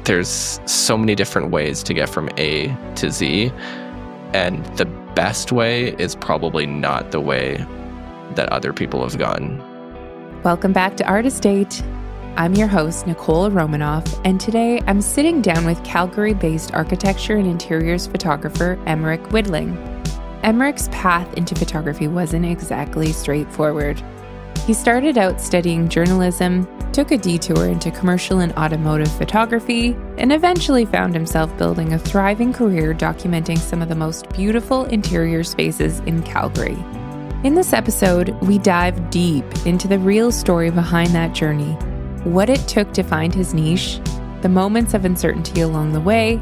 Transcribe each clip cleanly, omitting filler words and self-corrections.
there's so many different ways to get from A to Z, and the best way is probably not the way that other people have gone. Welcome back to Artist Date. I'm your host, Nicole Romanoff, and today I'm sitting down with Calgary-based architecture and interiors photographer Eymeric Widling. Eymeric's path into photography wasn't exactly straightforward. He started out studying journalism, took a detour into commercial and automotive photography, and eventually found himself building a thriving career documenting some of the most beautiful interior spaces in Calgary. In this episode, we dive deep into the real story behind that journey, what it took to find his niche, the moments of uncertainty along the way,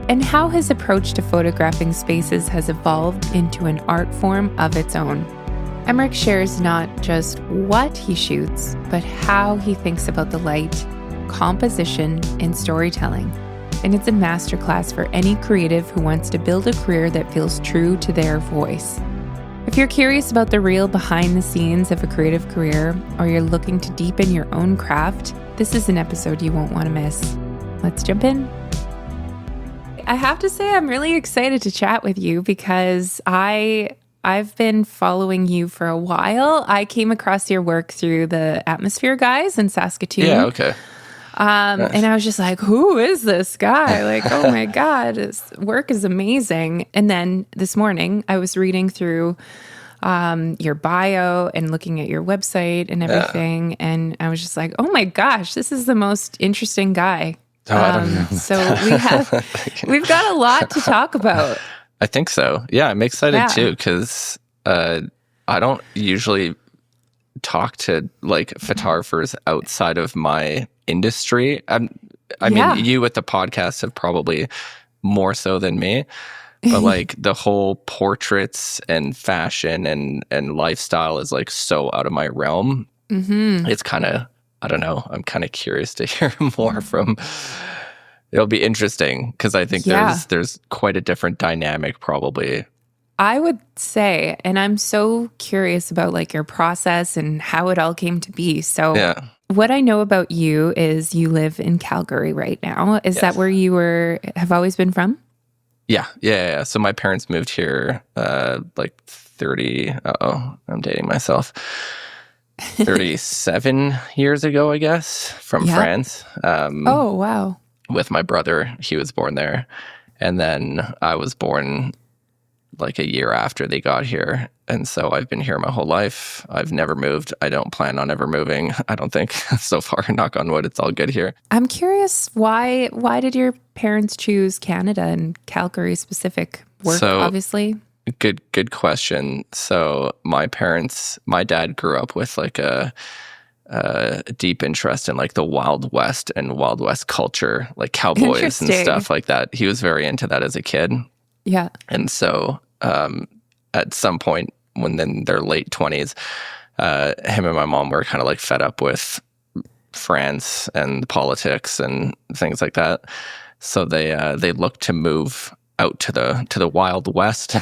and how his approach to photographing spaces has evolved into an art form of its own. Eymeric shares not just what he shoots, but how he thinks about the light, composition, and storytelling. And it's a masterclass for any creative who wants to build a career that feels true to their voice. If you're curious about the real behind the scenes of a creative career, or you're looking to deepen your own craft, this is an episode you won't want to miss. Let's jump in. I have to say I'm really excited to chat with you because I've been following you for a while. I came across your work through the Atmosphere guys in Saskatoon. Yeah, okay. Nice. And I was just like, who is this guy? Like, oh my God, his work is amazing. And then this morning I was reading through your bio and looking at your website and everything. And I was just like, oh my gosh, this is the most interesting guy. I don't know. So we've got a lot to talk about. I think so. Yeah, I'm excited too because I don't usually talk to like photographers outside of my industry. I mean, you with the podcast have probably more so than me, but like the whole portraits and fashion and lifestyle is like so out of my realm. Mm-hmm. It's kind of, I don't know. I'm kind of curious to hear more from. It'll be interesting because I think there's quite a different dynamic probably. I would say, and I'm so curious about like your process and how it all came to be. So what I know about you is you live in Calgary right now. Is that where you have always been from? Yeah. So my parents moved here like 30, I'm dating myself. 37 years ago, I guess, from France. Oh, wow. With my brother, he was born there. And then I was born like a year after they got here. And so I've been here my whole life. I've never moved. I don't plan on ever moving. I don't think so far, knock on wood, it's all good here. I'm curious, why did your parents choose Canada and Calgary specific work, obviously? Good question. So my dad grew up with like a deep interest in like the Wild West and Wild West culture, like cowboys and stuff like that. He was very into that as a kid. Yeah. And so at some point when in their late 20s, him and my mom were kind of like fed up with France and politics and things like that. So they looked to move out to the Wild West.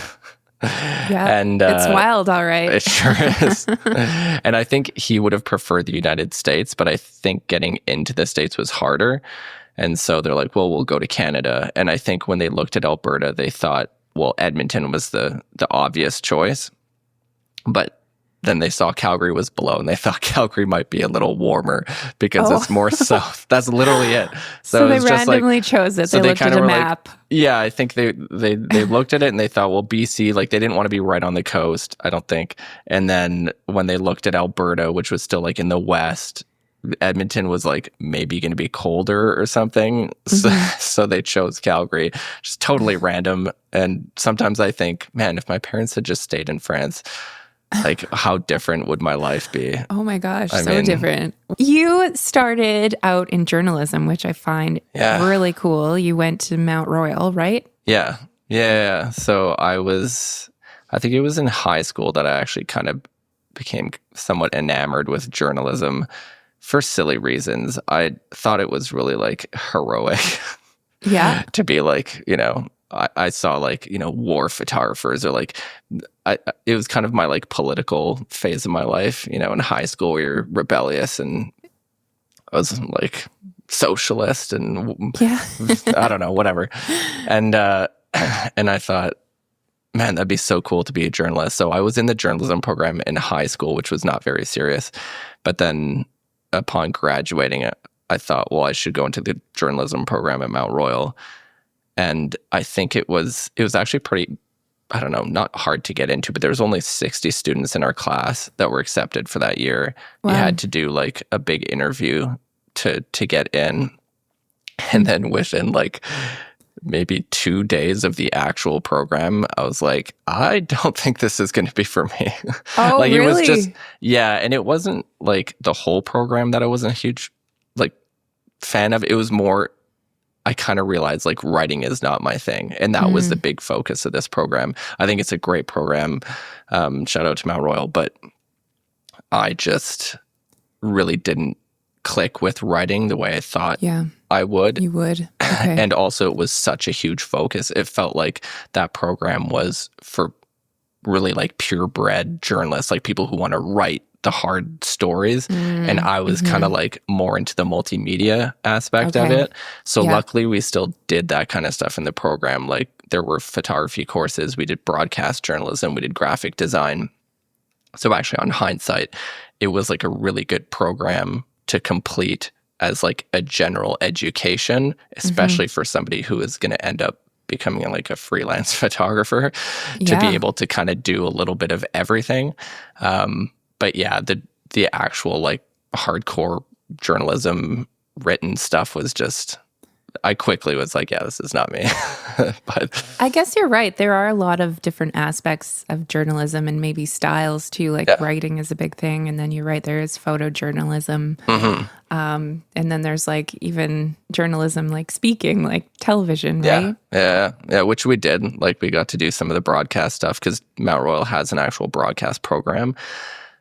Yeah, and it's wild, all right. It sure is. And I think he would have preferred the United States, but I think getting into the States was harder. And so they're like, well, we'll go to Canada. And I think when they looked at Alberta, they thought, well, Edmonton was the obvious choice. But then they saw Calgary was below, and they thought Calgary might be a little warmer because it's more south. That's literally it. So they randomly chose it. So they looked at a map. Like, I think they looked at it and they thought, well, BC, like they didn't want to be right on the coast, I don't think. And then when they looked at Alberta, which was still like in the west, Edmonton was like maybe going to be colder or something. Mm-hmm. So they chose Calgary, just totally random. And sometimes I think, man, if my parents had just stayed in France, like how different would my life be? Oh my gosh, so different. You started out in journalism, which I find really cool. You went to Mount Royal, right? Yeah. So I think it was in high school that I actually kind of became somewhat enamored with journalism for silly reasons. I thought it was really like heroic. Yeah. To be like, I saw like, war photographers or like, it was kind of my like political phase of my life, in high school we were rebellious and I was like socialist and Yeah. I don't know, whatever. And I thought, man, that'd be so cool to be a journalist. So I was in the journalism program in high school, which was not very serious. But then upon graduating, I thought, well, I should go into the journalism program at Mount Royal. And I think it was actually pretty, I don't know, not hard to get into, but there was only 60 students in our class that were accepted for that year. Wow. You had to do like a big interview to get in. And then within like maybe 2 days of the actual program, I was like, I don't think this is going to be for me. Oh, like, really? It was just, yeah. And it wasn't like the whole program that I wasn't a huge like fan of. It was more, I kind of realized like writing is not my thing. And that was the big focus of this program. I think it's a great program. Shout out to Mount Royal, but I just really didn't click with writing the way I thought I would. You would. Okay. And also it was such a huge focus. It felt like that program was for really like purebred journalists, like people who want to write the hard stories. And I was kind of like more into the multimedia aspect of it. So luckily we still did that kind of stuff in the program. Like there were photography courses, we did broadcast journalism, we did graphic design. So actually on hindsight, it was like a really good program to complete as like a general education, especially for somebody who is going to end up becoming like a freelance photographer to be able to kind of do a little bit of everything. But yeah, the actual like hardcore journalism written stuff was just, I quickly was like, yeah, this is not me. But I guess you're right. There are a lot of different aspects of journalism and maybe styles too. Like writing is a big thing. And then you're right, there is photojournalism. And then there's like even journalism, like speaking, like television, right? Yeah, which we did. Like we got to do some of the broadcast stuff because Mount Royal has an actual broadcast program.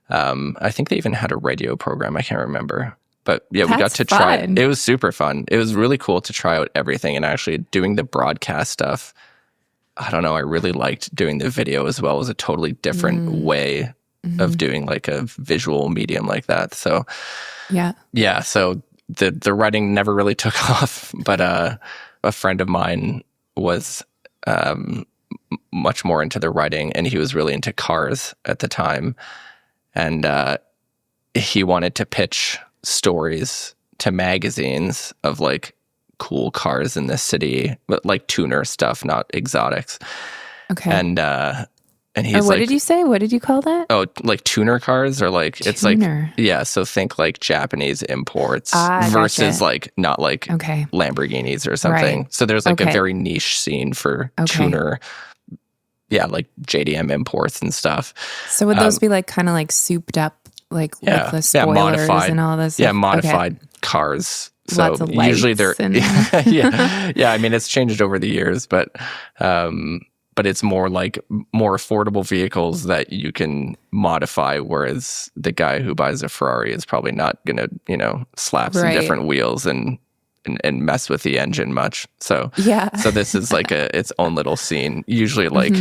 I think they even had a radio program. I can't remember. But yeah, we got to try it. It was super fun. It was really cool to try out everything and actually doing the broadcast stuff. I don't know. I really liked doing the video as well. It was a totally different way of doing like a visual medium like that. So yeah. So the writing never really took off. But a friend of mine was much more into the writing, and he was really into cars at the time. And he wanted to pitch stories to magazines of like cool cars in the city, but like tuner stuff, not exotics. Okay. And he's what did you say? What did you call that? Oh, like tuner cars, or like tuner. It's like, yeah. So think like Japanese imports versus like not like Lamborghinis or something. Right. So there's like a very niche scene for tuner. Yeah, like JDM imports and stuff. So would those be like kind of like souped up? Like with the spoilers modified, and all this. Yeah, modified cars. So lots of lights usually they're and yeah. I mean, it's changed over the years, but it's more like more affordable vehicles that you can modify. Whereas the guy who buys a Ferrari is probably not gonna, slap some different wheels and mess with the engine much. So so this is like its own little scene. Usually like.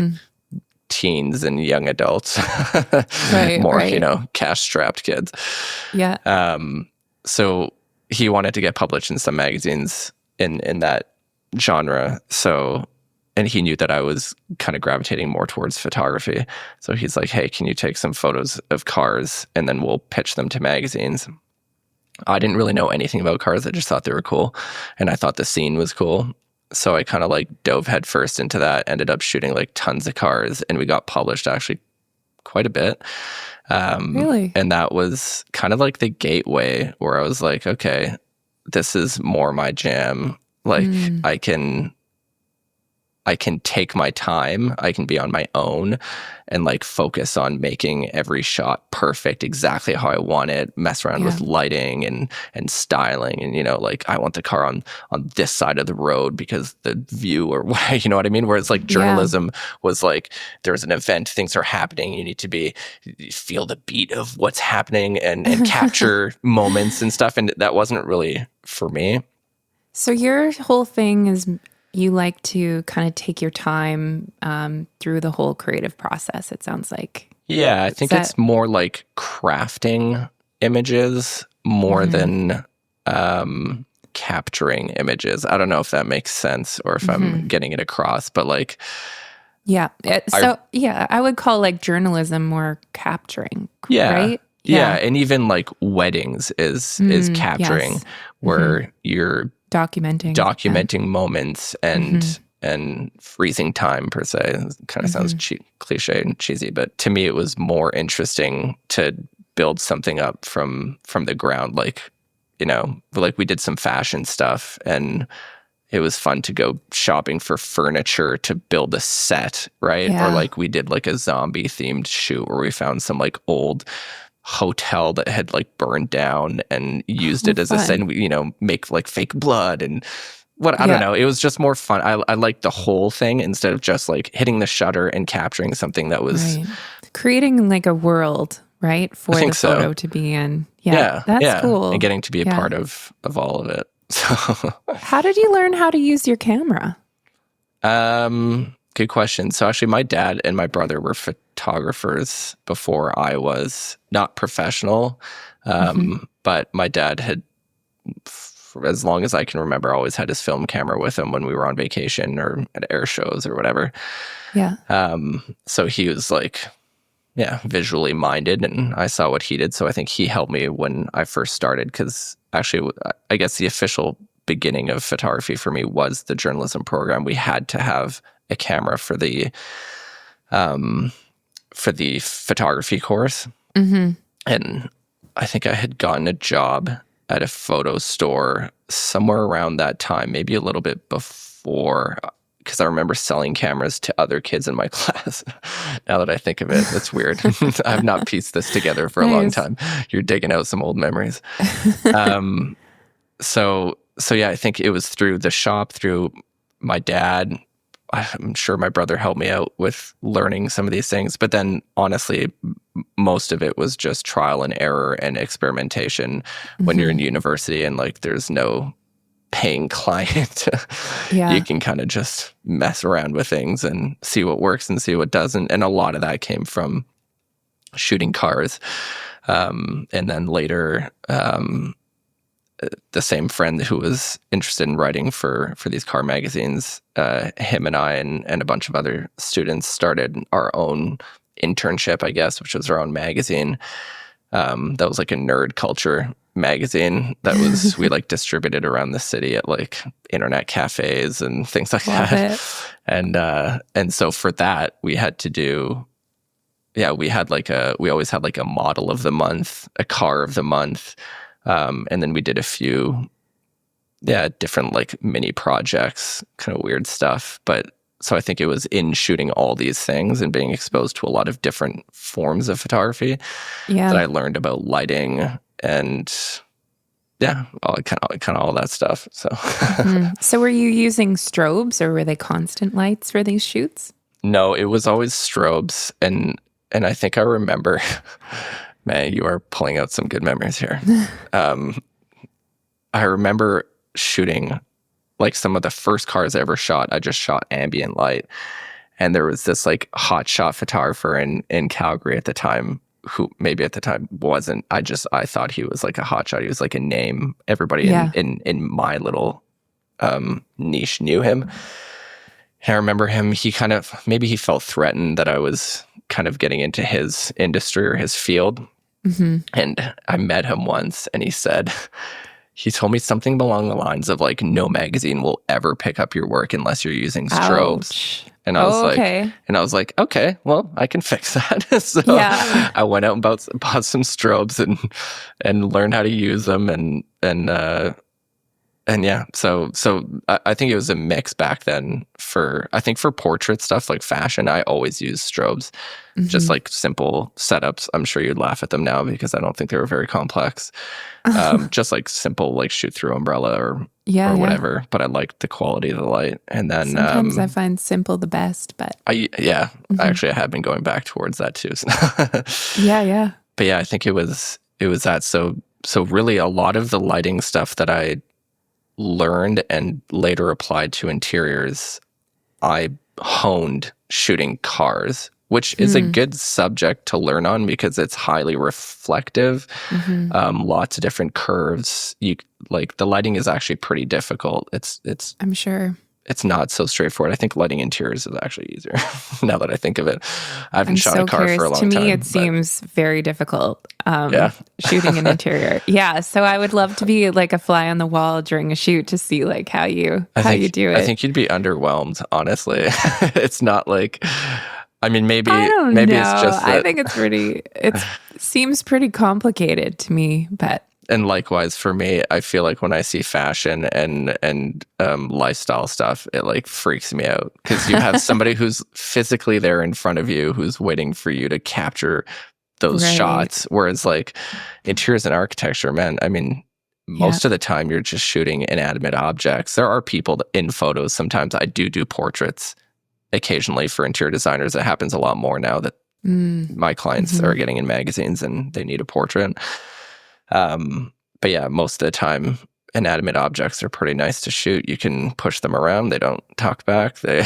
Teens and young adults, more cash-strapped kids. Yeah. So he wanted to get published in some magazines in that genre. So, and he knew that I was kind of gravitating more towards photography. So he's like, "Hey, can you take some photos of cars and then we'll pitch them to magazines?" I didn't really know anything about cars. I just thought they were cool, and I thought the scene was cool. So I kind of like dove headfirst into that, ended up shooting like tons of cars, and we got published actually quite a bit. Really? And that was kind of like the gateway where I was like, okay, this is more my jam. Like I can take my time, I can be on my own and like focus on making every shot perfect, exactly how I want it, mess around with lighting and styling. And, like I want the car on this side of the road because the view or what, you know what I mean? Whereas like journalism was like, there's an event, things are happening. You need to feel the beat of what's happening and capture moments and stuff. And that wasn't really for me. So your whole thing is you like to kind of take your time through the whole creative process, it sounds like. Yeah, I think it's more like crafting images more than capturing images. I don't know if that makes sense or if I'm getting it across, but like, yeah. I would call like journalism more capturing, right? Yeah. And even like weddings is capturing, where you're documenting moments and freezing time per se. It kind of sounds cliche and cheesy, but to me it was more interesting to build something up from the ground. Like, you know, like we did some fashion stuff, and it was fun to go shopping for furniture to build a set, right? Or like we did like a zombie themed shoot where we found some like old hotel that had like burned down and used it as a set, and we, you know, make like fake blood and what, I don't know. It was just more fun. I liked the whole thing instead of just like hitting the shutter and capturing something that was creating like a world, right? For the photo to be in. Yeah. That's cool. And getting to be a part of all of it. So how did you learn how to use your camera? Good question. So actually my dad and my brother were photographers before I was. Not professional, but my dad had, for as long as I can remember, always had his film camera with him when we were on vacation or at air shows or whatever. Yeah. So he was like, visually minded, and I saw what he did. So I think he helped me when I first started, because actually, I guess the official beginning of photography for me was the journalism program. We had to have a camera for the photography course. And I think I had gotten a job at a photo store somewhere around that time, maybe a little bit before, because I remember selling cameras to other kids in my class. Now that I think of it, that's weird. I have not pieced this together for a long time. You're digging out some old memories. So yeah, I think it was through the shop, through my dad. I'm sure my brother helped me out with learning some of these things. But then honestly, most of it was just trial and error and experimentation when you're in university and like there's no paying client. You can kind of just mess around with things and see what works and see what doesn't. And a lot of that came from shooting cars. And then later, the same friend who was interested in writing for these car magazines, him and I and a bunch of other students started our own internship, I guess, which was our own magazine. That was like a nerd culture magazine that was we like distributed around the city at like internet cafes and things like that. And so for that we had to do we always had like a model of the month, a car of the month. And then we did a few, different like mini projects, kind of weird stuff. But so I think it was in shooting all these things and being exposed to a lot of different forms of photography that I learned about lighting and all all that stuff. So, So were you using strobes or were they constant lights for these shoots? No, it was always strobes, and I think I remember. Man, you are pulling out some good memories here. I remember shooting, like some of the first cars I ever shot, I just shot ambient light. And there was this like hotshot photographer in Calgary at the time, who maybe at the time wasn't. I thought he was like a hotshot. He was like a name. Everybody in my little niche knew him. And I remember him, he felt threatened that I was kind of getting into his industry or his field. And I met him once and he told me something along the lines of like, no magazine will ever pick up your work unless you're using strobes. Ouch. And I was like, okay, well, I can fix that. So I went out and bought some strobes and learned how to use them so I think it was a mix back then for portrait stuff like fashion. I always used strobes, just like simple setups. I'm sure you'd laugh at them now because I don't think they were very complex. Just like simple, like shoot through umbrella or whatever. But I liked the quality of the light. And then sometimes I find simple the best, but actually I have been going back towards that too. But I think it was that. So really a lot of the lighting stuff that I learned and later applied to interiors, I honed shooting cars which is a good subject to learn on because it's highly reflective. Lots of different curves. The lighting is actually pretty difficult. It's I'm sure. It's not so straightforward. I think lighting interiors is actually easier now that I think of it. I haven't shot a car for a long time. To me, it seems very difficult shooting an interior. Yeah. So I would love to be like a fly on the wall during a shoot to see like how you do it. I think you'd be underwhelmed, honestly. It's not like, I mean, maybe I don't know. It's just that, I think it seems pretty complicated to me, but. And likewise for me, I feel like when I see fashion and lifestyle stuff, it like freaks me out because you have somebody who's physically there in front of you, who's waiting for you to capture those shots. Whereas like interiors and architecture, man, I mean, most of the time you're just shooting inanimate objects. There are people in photos. Sometimes I do portraits occasionally for interior designers. It happens a lot more now that my clients are getting in magazines and they need a portrait. But yeah, most of the time, inanimate objects are pretty nice to shoot. You can push them around; they don't talk back. They,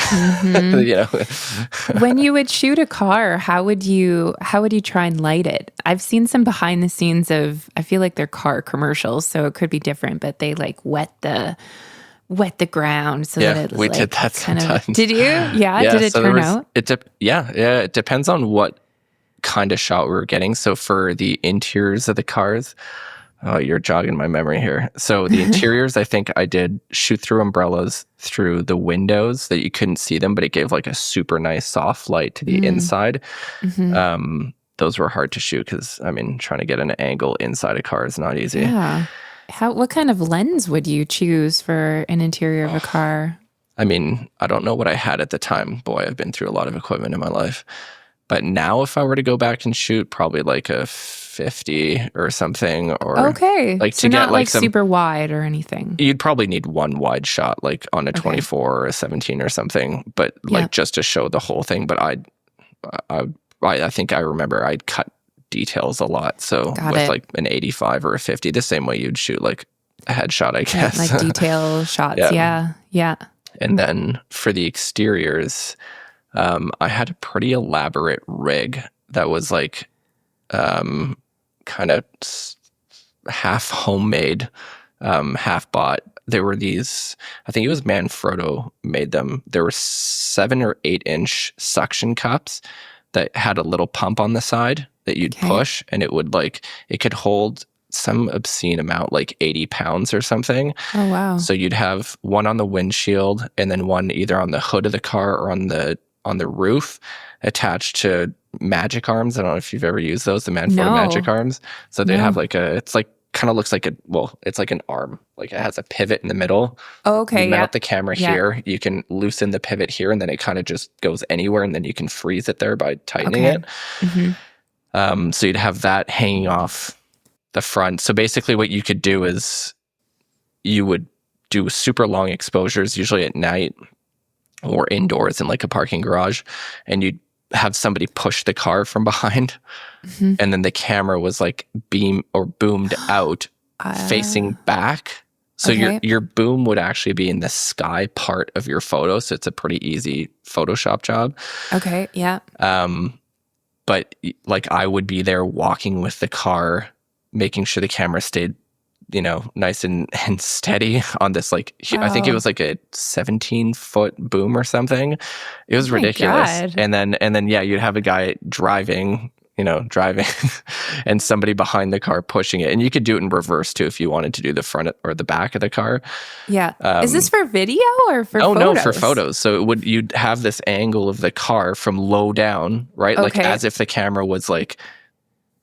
When you would shoot a car, how would you try and light it? I've seen some behind the scenes of. I feel like they're car commercials, so it could be different. But they like wet the ground so that it was we did that sometimes. Did you? Yeah. Did it turn out? It depends on what kind of shot we were getting. So for the interiors of the cars, you're jogging my memory here. So the interiors, I think I did shoot through umbrellas through the windows that you couldn't see them, but it gave like a super nice soft light to the inside. Those were hard to shoot because, I mean, trying to get an angle inside a car is not easy. Yeah. What kind of lens would you choose for an interior of a car? I mean, I don't know what I had at the time. Boy, I've been through a lot of equipment in my life. But now if I were to go back and shoot, probably like a 50 or something. Or like so to not get like super wide or anything. You'd probably need one wide shot, like on a 24 or a 17 or something, but like just to show the whole thing. But I think I remember I'd cut details a lot. So like an 85 or a 50, the same way you'd shoot like a headshot, I guess. Like detail shots. Yeah. And then for the exteriors, I had a pretty elaborate rig that was like kind of half homemade, half bought. There were these, I think it was Manfrotto made them. There were 7 or 8 inch suction cups that had a little pump on the side that you'd push, and it would it could hold some obscene amount, like 80 pounds or something. Oh, wow. So you'd have one on the windshield and then one either on the hood of the car or on the roof attached to magic arms. I don't know if you've ever used those, the Manfrotto magic arms. So they have it's like, kind of looks like it's like an arm. Like it has a pivot in the middle. Oh, okay. You mount the camera here. You can loosen the pivot here and then it kind of just goes anywhere and then you can freeze it there by tightening it. So you'd have that hanging off the front. So basically what you could do is you would do super long exposures, usually at night or indoors in like a parking garage, and you'd have somebody push the car from behind, and then the camera was like boomed out facing back. So your boom would actually be in the sky part of your photo. So it's a pretty easy Photoshop job. Okay, yeah. But like I would be there walking with the car, making sure the camera stayed, nice and steady on this, I think it was like a 17-foot boom or something. It was ridiculous. God. And then, you'd have a guy driving and somebody behind the car pushing it. And you could do it in reverse too, if you wanted to do the front or the back of the car. Yeah. Is this for video or for photos? Oh, no, for photos. So you'd have this angle of the car from low down, right? Okay. Like as if the camera was like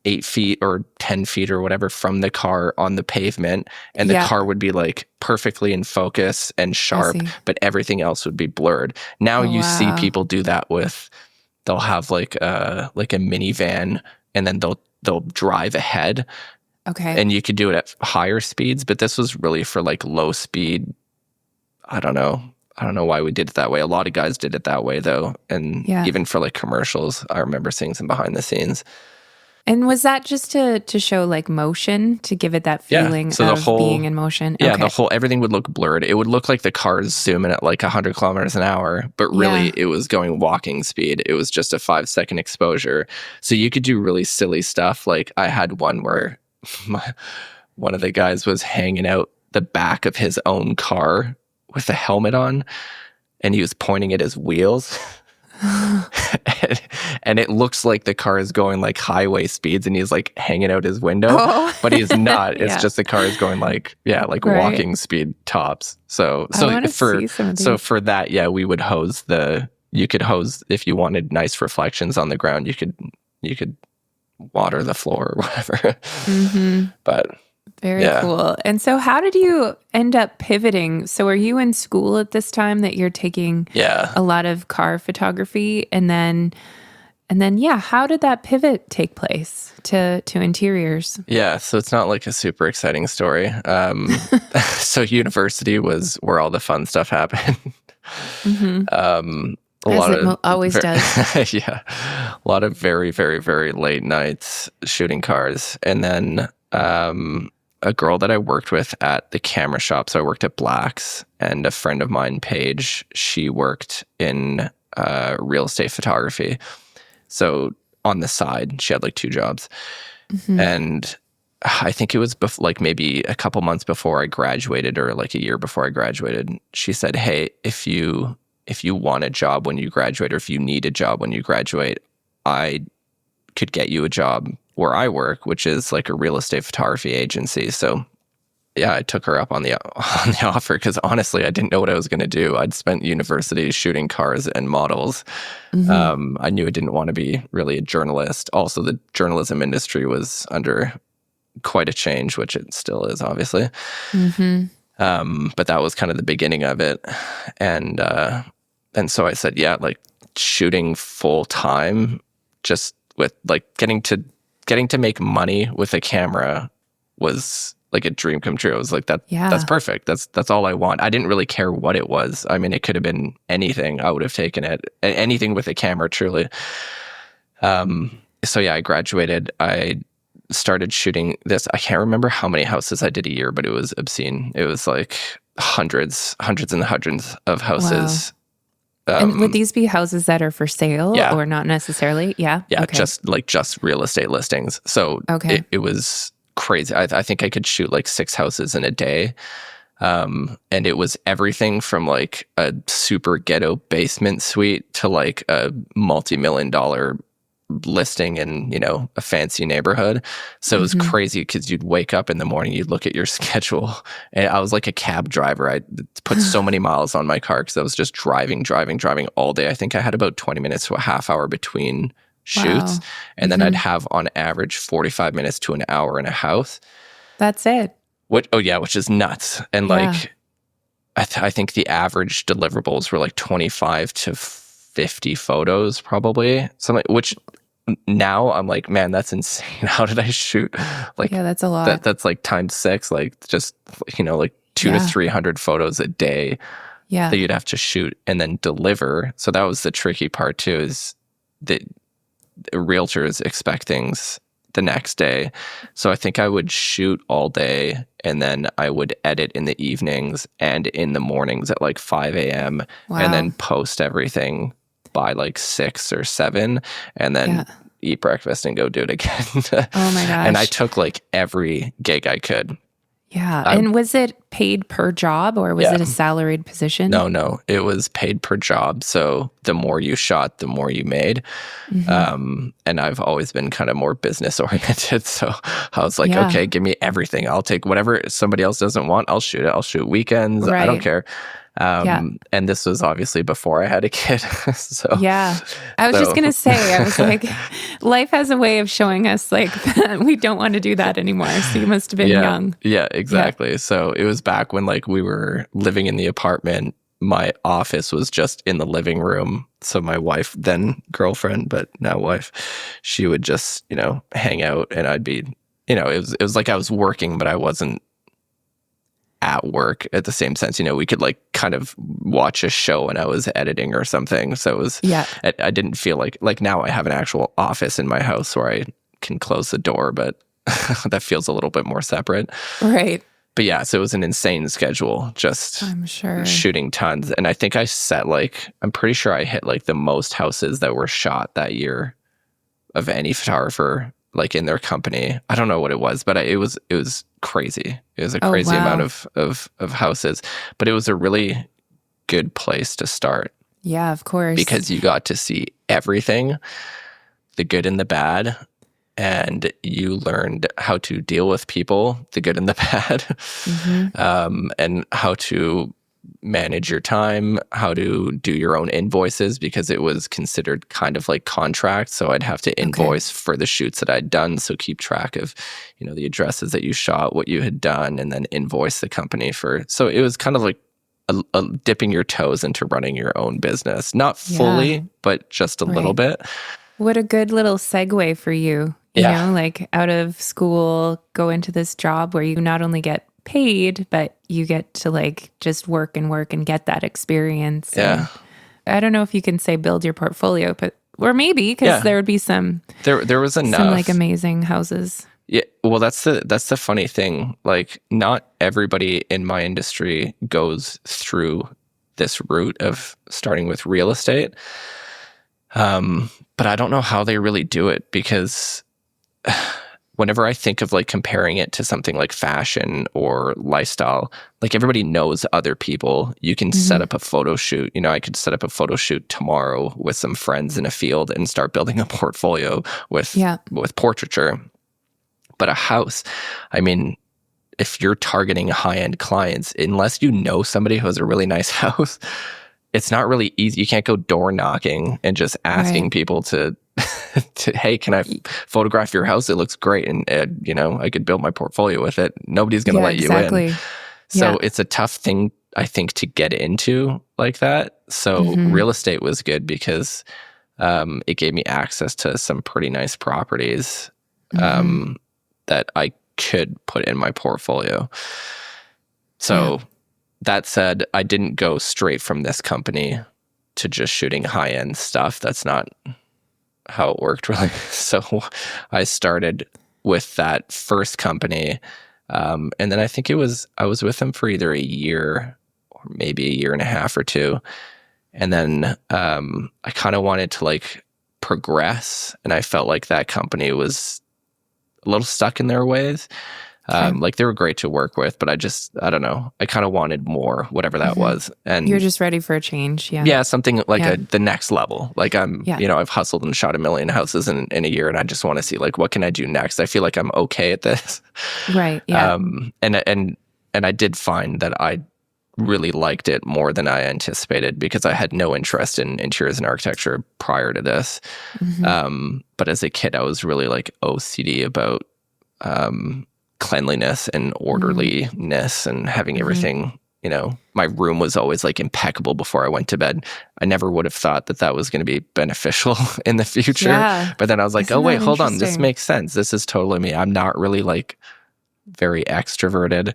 8 feet or 10 feet or whatever from the car on the pavement, and the car would be like perfectly in focus and sharp, but everything else would be blurred. Now you see people do that they'll have like a minivan and then they'll drive ahead. Okay. And you could do it at higher speeds, but this was really for like low speed. I don't know why we did it that way. A lot of guys did it that way though. And even for like commercials, I remember seeing some behind the scenes. And was that just to show like motion, to give it that feeling of being in motion? Yeah, everything would look blurred. It would look like the car's zooming at like 100 kilometers an hour, but really it was going walking speed. It was just a 5-second exposure. So you could do really silly stuff. Like I had one where one of the guys was hanging out the back of his own car with a helmet on, and he was pointing at his wheels. and it looks like the car is going like highway speeds, and he's like hanging out his window, but he's not. It's just the car is going like walking speed tops. So for that, we would hose you could hose if you wanted nice reflections on the ground. You could water the floor or whatever. But very cool. And so how did you end up pivoting? So are you in school at this time that you're taking a lot of car photography? And then how did that pivot take place to interiors? Yeah, so it's not like a super exciting story. So university was where all the fun stuff happened. Always does. Yeah. A lot of very, very, very late nights shooting cars. And then a girl that I worked with at the camera shop, so I worked at Black's, and a friend of mine, Paige, she worked in real estate photography. So on the side, she had like 2 jobs. And I think it was like maybe a couple months before I graduated, or like a year before I graduated, she said, hey, if you want a job when you graduate, or if you need a job when you graduate, I could get you a job where I work, which is like a real estate photography agency. So yeah, I took her up on the offer, because honestly, I didn't know what I was going to do. I'd spent university shooting cars and models. I knew I didn't want to be really a journalist. Also, the journalism industry was under quite a change, which it still is, obviously. But that was kind of the beginning of it. And so I said, yeah, like shooting full time, just with like getting to make money with a camera was like a dream come true. I was like, that's perfect. That's all I want. I didn't really care what it was. I mean, it could have been anything. I would have taken it. Anything with a camera, truly. So yeah, I graduated. I started shooting this. I can't remember how many houses I did a year, but it was obscene. It was like hundreds and hundreds of houses. Wow. And would these be houses that are for sale or not necessarily? Yeah. Yeah. Okay. Just real estate listings. So it was crazy. I think I could shoot like 6 houses in a day. And it was everything from like a super ghetto basement suite to like a multi-million-dollar listing in, a fancy neighborhood. So it was crazy, because you'd wake up in the morning, you'd look at your schedule, and I was like a cab driver. I put so many miles on my car because I was just driving all day. I think I had about 20 minutes to a half hour between shoots. And then I'd have on average 45 minutes to an hour in a house. That's it. Which is nuts. And like, I think the average deliverables were like 25 to 50 photos probably. Something, which now I'm like, man, that's insane. How did I shoot? Like, that's a lot. That's like times 6, like just, like 200 to 300 photos a day that you'd have to shoot and then deliver. So that was the tricky part too, is that realtors expect things the next day. So I think I would shoot all day, and then I would edit in the evenings and in the mornings at like 5 a.m. and then post everything by like 6 or 7, and then eat breakfast and go do it again. Oh my gosh. And I took like every gig I could. Yeah. And was it paid per job, or was it a salaried position? No. It was paid per job. So the more you shot, the more you made. And I've always been kind of more business oriented. So I was like, okay, give me everything. I'll take whatever somebody else doesn't want. I'll shoot it. I'll shoot weekends. I don't care. And this was obviously before I had a kid. So I was just going to say, I was like, life has a way of showing us like that we don't want to do that anymore. So you must have been young. Yeah, exactly. Yeah. So it was back when like we were living in the apartment. My office was just in the living room. So my wife, then girlfriend, but now wife, she would just, hang out, and I'd be, it was like I was working, but I wasn't at work at the same sense. We could like kind of watch a show when I was editing or something. So it was, I didn't feel like now I have an actual office in my house where I can close the door, but that feels a little bit more separate. Right. But yeah, so it was an insane schedule, just I'm sure shooting tons. And I think I set I'm pretty sure I hit like the most houses that were shot that year of any photographer, like in their company. I don't know what it was, but it was crazy. It was a crazy amount of houses, but it was a really good place to start. Yeah, of course. Because you got to see everything, the good and the bad. And you learned how to deal with people, the good and the bad, and how to manage your time, how to do your own invoices, because it was considered kind of like contract. So I'd have to invoice for the shoots that I'd done. So keep track of, the addresses that you shot, what you had done, and then invoice the company for. So it was kind of like a dipping your toes into running your own business. Not fully, but just a little bit. What a good little segue for you. You know, like out of school, go into this job where you not only get paid, but you get to like just work and get that experience. Yeah. And I don't know if you can say build your portfolio, but or maybe because there would be some there was enough some like amazing houses. Yeah, well, that's the funny thing. Like, not everybody in my industry goes through this route of starting with real estate. But I don't know how they really do it, because whenever I think of like comparing it to something like fashion or lifestyle, like everybody knows other people. You can set up a photo shoot. I could set up a photo shoot tomorrow with some friends in a field and start building a portfolio with portraiture. But a house, I mean, if you're targeting high-end clients, unless you know somebody who has a really nice house, it's not really easy. You can't go door knocking and just asking people to hey, can I photograph your house? It looks great. And, I could build my portfolio with it. Nobody's going to let you in. So it's a tough thing, I think, to get into like that. So real estate was good because it gave me access to some pretty nice properties that I could put in my portfolio. So that said, I didn't go straight from this company to just shooting high-end stuff. That's not how it worked, really. So I started with that first company. And then I think I was with them for either a year or maybe a year and a half or two. And then I kind of wanted to like progress. And I felt like that company was a little stuck in their ways. Like they were great to work with, but I don't know. I kind of wanted more, whatever that was. And you're just ready for a change. Yeah. Yeah. Something like the next level. Like I've hustled and shot 1 million houses in a year, and I just want to see like, what can I do next? I feel like I'm okay at this. Right. Yeah. And I did find that I really liked it more than I anticipated, because I had no interest in interiors and architecture prior to this. But as a kid, I was really like OCD about, cleanliness and orderliness and having everything, my room was always like impeccable before I went to bed. I never would have thought that was going to be beneficial in the future. Yeah. But then I was like, oh wait, hold on. This makes sense. This is totally me. I'm not really like very extroverted.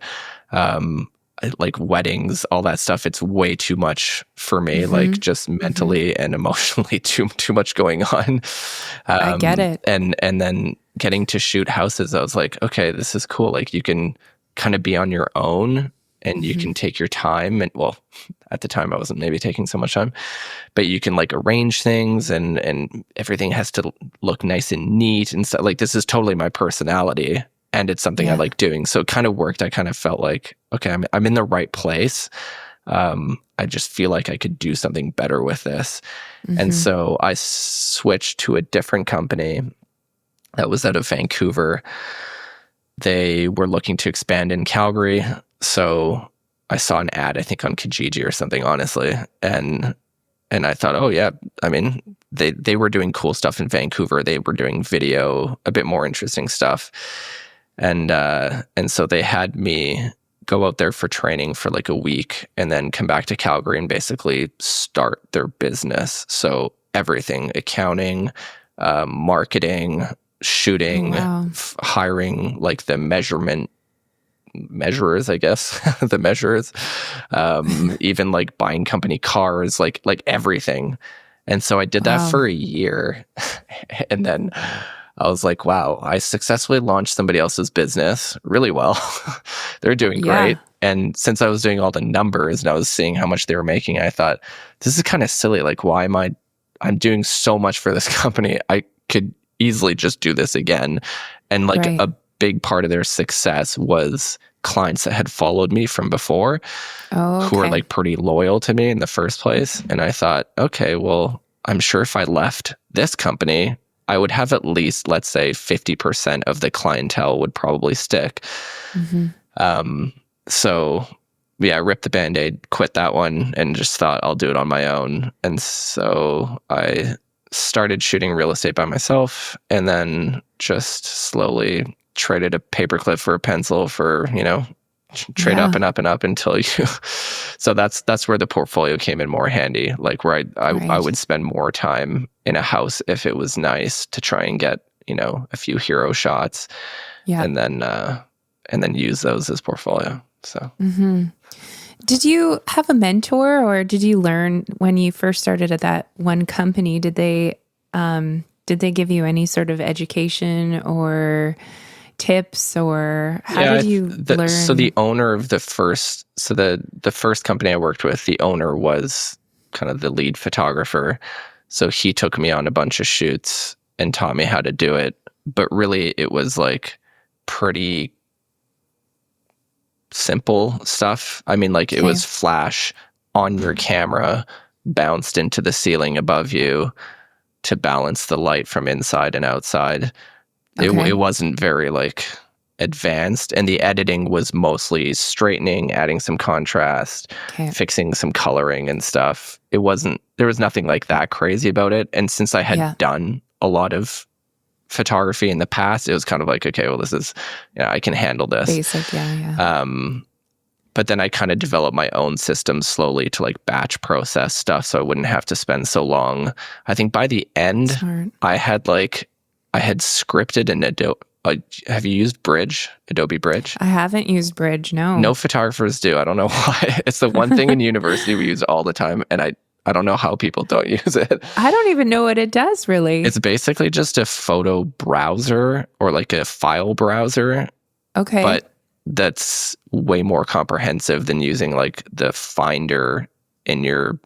Like weddings, all that stuff, it's way too much for me, like just mentally and emotionally too much going on. I get it. And then getting to shoot houses, I was like, okay, this is cool. Like you can kind of be on your own and you can take your time. And well, at the time I wasn't maybe taking so much time, but you can like arrange things and everything has to look nice and neat and stuff. Like this is totally my personality. And it's something I like doing. So it kind of worked. I kind of felt like, okay, I'm in the right place. I just feel like I could do something better with this. And so I switched to a different company that was out of Vancouver. They were looking to expand in Calgary. So I saw an ad, I think on Kijiji or something, honestly. And I thought, oh yeah, I mean, they were doing cool stuff in Vancouver. They were doing video, a bit more interesting stuff. And so they had me go out there for training for like a week and then come back to Calgary and basically start their business. So everything, accounting, marketing, shooting, hiring like the measurers, I guess, the measurers, even like buying company cars, like everything. And so I did that for a year. And then I was like, wow, I successfully launched somebody else's business really well. They're doing great. And since I was doing all the numbers and I was seeing how much they were making, I thought, this is kind of silly. Like, why am I'm doing so much for this company. I could easily just do this again. And like a big part of their success was clients that had followed me from before who were like pretty loyal to me in the first place. And I thought, okay, well, I'm sure if I left this company, I would have at least, let's say 50% of the clientele would probably stick. So yeah, I ripped the Band-Aid, quit that one, and just thought I'll do it on my own. And so I started shooting real estate by myself, and then just slowly traded a paperclip for a pencil for, trade up and up and up until you. So that's where the portfolio came in more handy, like where I would spend more time in a house if it was nice to try and get, a few hero shots, and then use those as portfolio. So. Did you have a mentor, or did you learn when you first started at that one company? Did they give you any sort of education or tips, or how did you learn? So the owner of the first company I worked with, the owner was kind of the lead photographer. So he took me on a bunch of shoots and taught me how to do it. But really, it was like pretty simple stuff. I mean, like it was flash on your camera, bounced into the ceiling above you to balance the light from inside and outside. It wasn't very like advanced, and the editing was mostly straightening, adding some contrast, fixing some coloring and stuff. There was nothing like that crazy about it. And since I had done a lot of photography in the past, it was kind of like, okay, well, this is, I can handle this. Basic, But then I kind of developed my own system slowly to like batch process stuff so I wouldn't have to spend so long. I think by the end, I had scripted an Adobe. Have you used Bridge, Adobe Bridge? I haven't used Bridge, no. No photographers do. I don't know why. It's the one thing in university we use all the time, and I don't know how people don't use it. I don't even know what it does, really. It's basically just a photo browser or like a file browser. Okay. But that's way more comprehensive than using like the Finder on your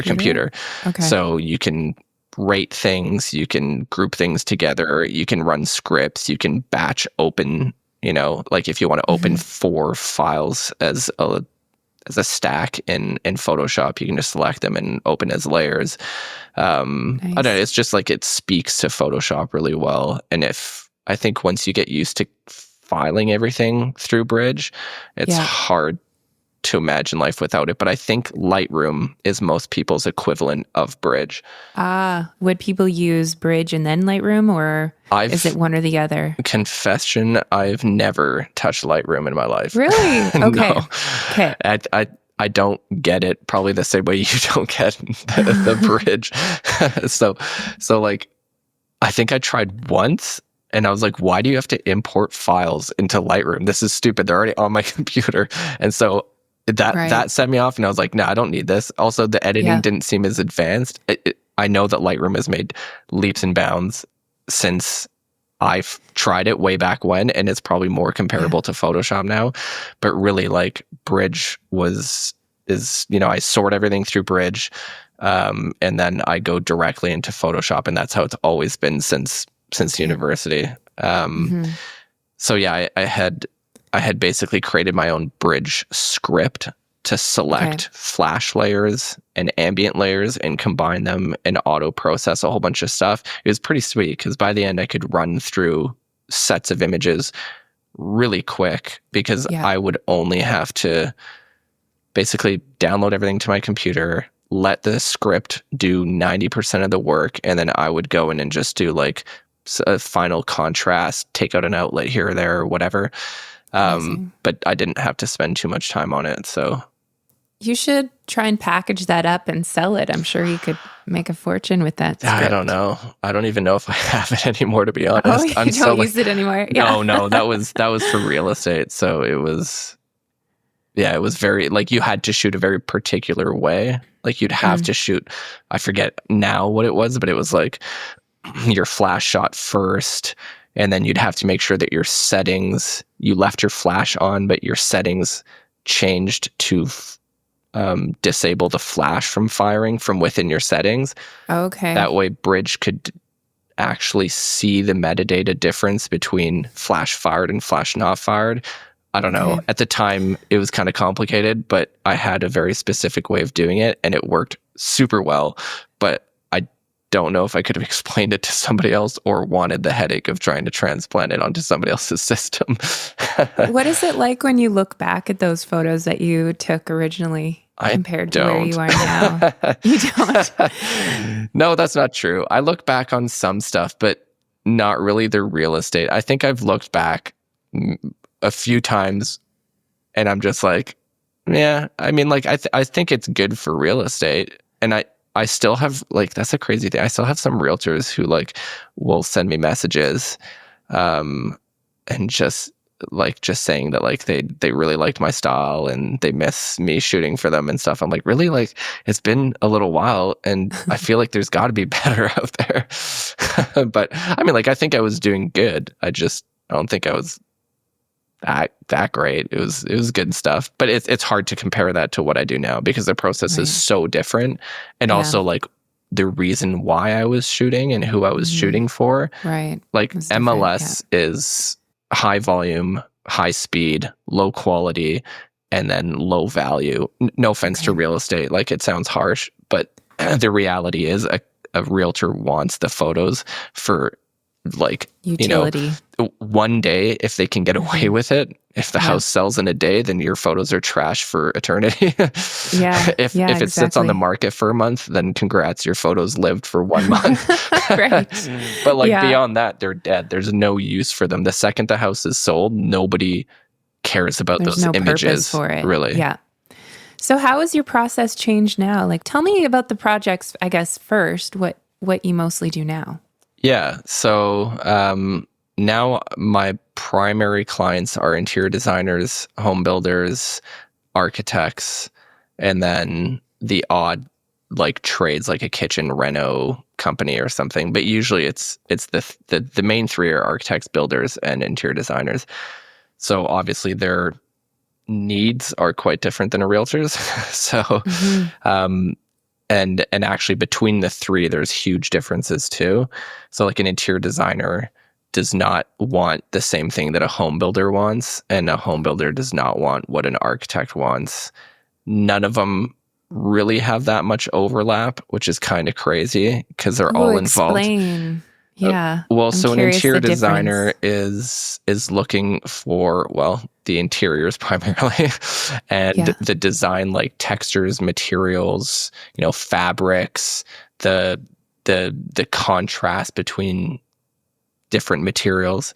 computer. Okay. So you can rate things, you can group things together, you can run scripts, you can batch open, like if you want to open 4 files as a stack in Photoshop, you can just select them and open as layers. I don't know, it's just like it speaks to Photoshop really well. And I think once you get used to filing everything through Bridge, it's hard to imagine life without it. But I think Lightroom is most people's equivalent of Bridge. Would people use Bridge and then Lightroom, or is it one or the other? Confession, I've never touched Lightroom in my life. Really? Okay. No. Okay. I don't get it probably the same way you don't get the Bridge. So like, I think I tried once, and I was like, why do you have to import files into Lightroom? This is stupid. They're already on my computer. And so that set me off, and I was like, no, I don't need this. Also, the editing didn't seem as advanced. I know that Lightroom has made leaps and bounds since I've tried it way back when, and it's probably more comparable to Photoshop now. But really, like, Bridge is I sort everything through Bridge, and then I go directly into Photoshop, and that's how it's always been since university. So yeah, I had basically created my own Bridge script to select flash layers and ambient layers and combine them and auto process a whole bunch of stuff. It was pretty sweet because by the end I could run through sets of images really quick because I would only have to basically download everything to my computer, let the script do 90% of the work, and then I would go in and just do like a final contrast, take out an outlet here or there or whatever. But I didn't have to spend too much time on it. So you should try and package that up and sell it. I'm sure you could make a fortune with that script. I don't know. I don't even know if I have it anymore, to be honest. Oh, you don't use it anymore? Yeah. No, that was for real estate. So it was very, like, you had to shoot a very particular way. Like, you'd have to shoot, I forget now what it was, but it was like your flash shot first, and then you'd have to make sure that your settings, you left your flash on, but your settings changed to disable the flash from firing from within your settings. Okay. That way Bridge could actually see the metadata difference between flash fired and flash not fired. I don't know. At the time, it was kind of complicated, but I had a very specific way of doing it, and it worked super well. But I don't know if I could have explained it to somebody else or wanted the headache of trying to transplant it onto somebody else's system. What is it like when you look back at those photos that you took originally compared to where you are now? You don't? No, that's not true. I look back on some stuff, but not really the real estate. I think I've looked back a few times and I'm just like, yeah, I mean, like, I think it's good for real estate. And I still have, like, that's a crazy thing. I still have some realtors who, like, will send me messages and just saying that, like, they really liked my style and they miss me shooting for them and stuff. I'm like, really? Like, it's been a little while and I feel like there's got to be better out there. But I mean, like, I think I was doing good. I don't think I was that great. It was good stuff, but it's hard to compare that to what I do now because the process is so different, and also, like, the reason why I was shooting and who I was shooting for. Right. Like, MLS is high volume, high speed, low quality, and then low value. No offense to real estate, like, it sounds harsh, but the reality is a realtor wants the photos for, like, utility. One day, if they can get away with it, if the house sells in a day, then your photos are trash for eternity. If it sits on the market for a month, then congrats, your photos lived for 1 month. Right. But, like, beyond that, they're dead. There's no use for them. The second the house is sold, nobody cares about There's those no images purpose for it. Really. Yeah. So how has your process changed now? Like, tell me about the projects, I guess, first, what you mostly do now. Yeah. So now my primary clients are interior designers, home builders, architects, and then the odd, like, trades, like a kitchen reno company or something. But usually it's the main three are architects, builders, and interior designers. So obviously their needs are quite different than a realtor's. So and actually between the three, there's huge differences too. So, like, an interior designer does not want the same thing that a home builder wants, and a home builder does not want what an architect wants. None of them really have that much overlap, which is kind of crazy because they're all involved. Explain. Yeah. Well, so an interior designer is looking for, well, the interiors primarily, and the design, like textures, materials, fabrics, the contrast between different materials.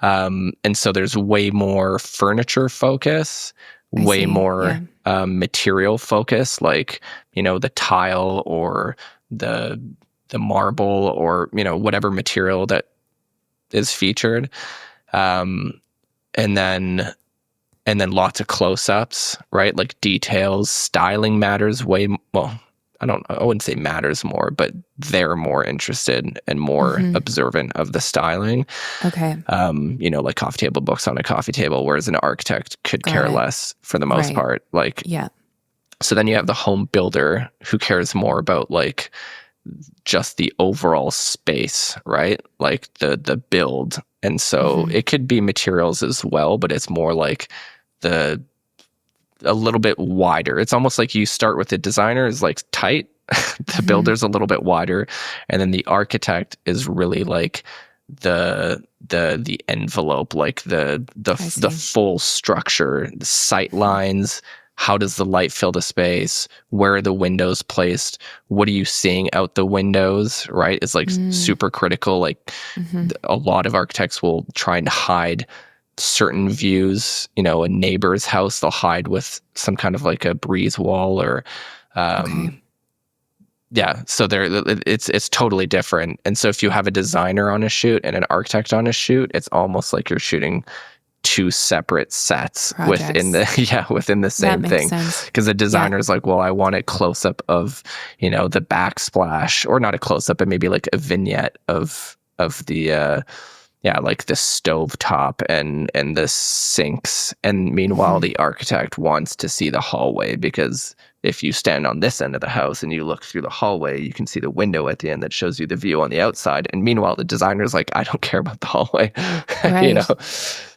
And so there's way more furniture focus, way more material focus, like, the tile or the marble or, whatever material that is featured. And then lots of close-ups, right? Like, details, styling matters way, well, I wouldn't say matters more, but they're more interested and more observant of the styling. Okay. Like coffee table books on a coffee table, whereas an architect could care less for the most part. Like, so then you have the home builder who cares more about, like, just the overall space, right? Like the build. And so it could be materials as well, but it's more like a little bit wider. It's almost like you start with the designer is, like, tight, the builder's a little bit wider, and then the architect is really like the envelope, like the full structure, the sight lines. How does the light fill the space? Where are the windows placed? What are you seeing out the windows, right? It's, like, super critical. Like, a lot of architects will try and hide certain views. A neighbor's house, they'll hide with some kind of, like, a breeze wall or so it's totally different. And so if you have a designer on a shoot and an architect on a shoot, it's almost like you're shooting two separate sets Projects. within the same thing. Because the designer's like, well, I want a close up of, the backsplash, or not a close up, but maybe like a vignette of the like the stove top and the sinks. And meanwhile, the architect wants to see the hallway, because if you stand on this end of the house and you look through the hallway, you can see the window at the end that shows you the view on the outside. And meanwhile, the designer's like, I don't care about the hallway, right.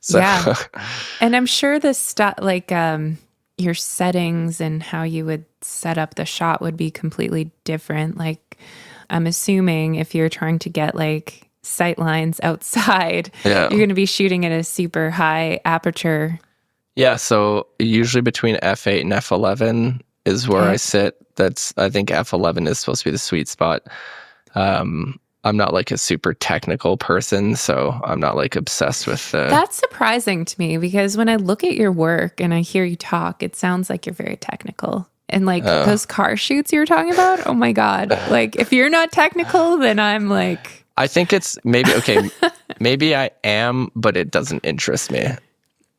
So, yeah. And I'm sure the stuff, like your settings and how you would set up the shot would be completely different. Like, I'm assuming if you're trying to get like sight lines outside, you're going to be shooting at a super high aperture. Yeah. So usually between f8 and f11 is where I sit. I think f11 is supposed to be the sweet spot. I'm not like a super technical person, so I'm not like obsessed with That's surprising to me, because when I look at your work and I hear you talk, it sounds like you're very technical. And like those car shoots you were talking about, oh my God. Like, if you're not technical, then I'm like... I think it's maybe, okay, maybe I am, but it doesn't interest me.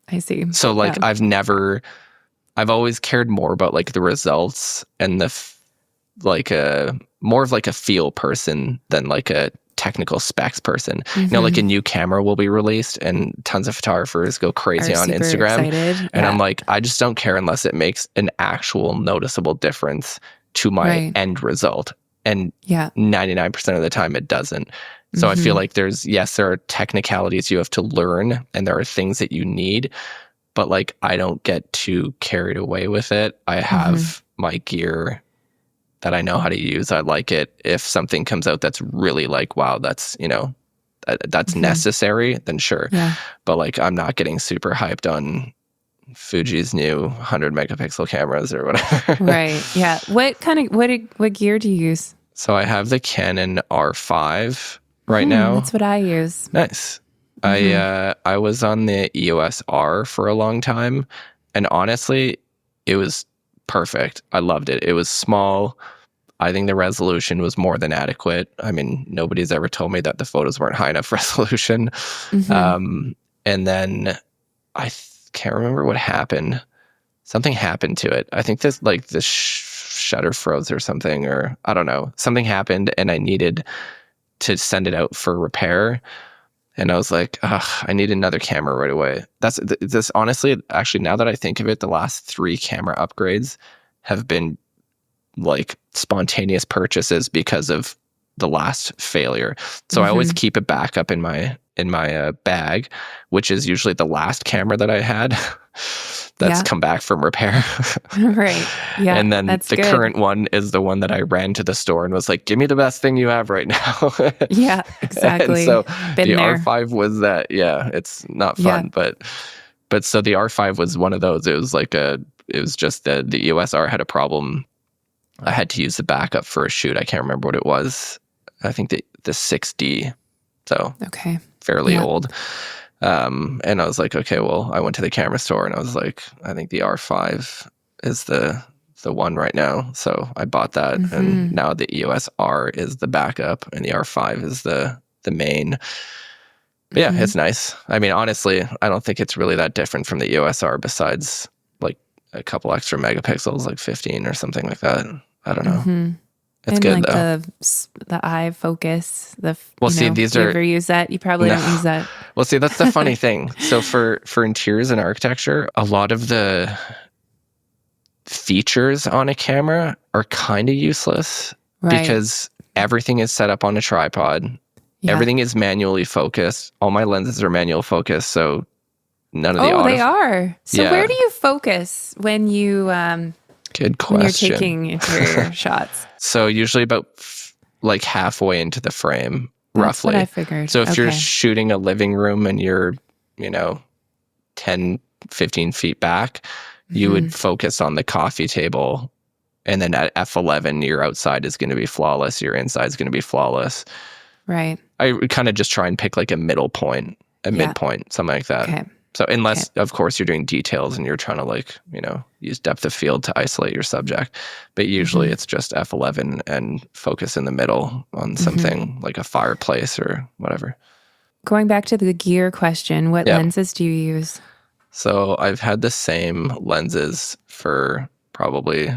I see. So like, I've always cared more about like the results and more of like a feel person than like a technical specs person. Like a new camera will be released and tons of photographers go crazy on Instagram. Excited. And I'm like, I just don't care unless it makes an actual noticeable difference to my end result. And 99% of the time it doesn't. So I feel like there are technicalities you have to learn, and there are things that you need, but like, I don't get too carried away with it. I have my gear that I know how to use. I like it. If something comes out that's really like, wow, that's, that's necessary, then sure. Yeah. But like, I'm not getting super hyped on Fuji's new 100 megapixel cameras or whatever. Right. Yeah. What gear do you use? So I have the Canon R5 right now. That's what I use. Nice. I was on the EOS R for a long time, and honestly, it was perfect. I loved it. It was small. I think the resolution was more than adequate. I mean, nobody's ever told me that the photos weren't high enough resolution. And then I can't remember what happened. Something happened to it. I think this shutter froze or something, or I don't know. Something happened, and I needed to send it out for repair. And I was like, I need another camera right away. This honestly, actually, now that I think of it, the last 3 camera upgrades have been like spontaneous purchases because of the last failure. So I always keep a backup in my bag, which is usually the last camera that I had that's come back from repair. Right. Yeah. And then the current one is the one that I ran to the store and was like, give me the best thing you have right now. Yeah, exactly. And so the R5 was that. Yeah, it's not fun, but so the R5 was one of those. It was just the EOS R had a problem. I had to use the backup for a shoot. I can't remember what it was. I think the 6D. So fairly old. And I was like, okay, well, I went to the camera store and I was like, I think the R5 is the one right now. So I bought that, and now the EOS R is the backup and the R5 is the main. But yeah, it's nice. I mean, honestly, I don't think it's really that different from the EOS R, besides like a couple extra megapixels, like 15 or something like that. I don't know. It's good, like though. The eye focus. These you are. Ever use that? You probably don't use that. Well, see, that's the funny thing. So for interiors and architecture, a lot of the features on a camera are kind of useless because everything is set up on a tripod. Yeah. Everything is manually focused. All my lenses are manual focus, so none of the they are. So where do you focus when you Good question. When you're taking interior shots? So usually about like halfway into the frame, roughly. That's what I figured. So if you're shooting a living room and you're, 10, 15 feet back, you would focus on the coffee table. And then at f11, your outside is going to be flawless. Your inside is going to be flawless. Right. I kind of just try and pick like a middle point, midpoint, something like that. Okay. So unless, of course, you're doing details and you're trying to use depth of field to isolate your subject. But usually it's just f11 and focus in the middle on something like a fireplace or whatever. Going back to the gear question, what lenses do you use? So I've had the same lenses for probably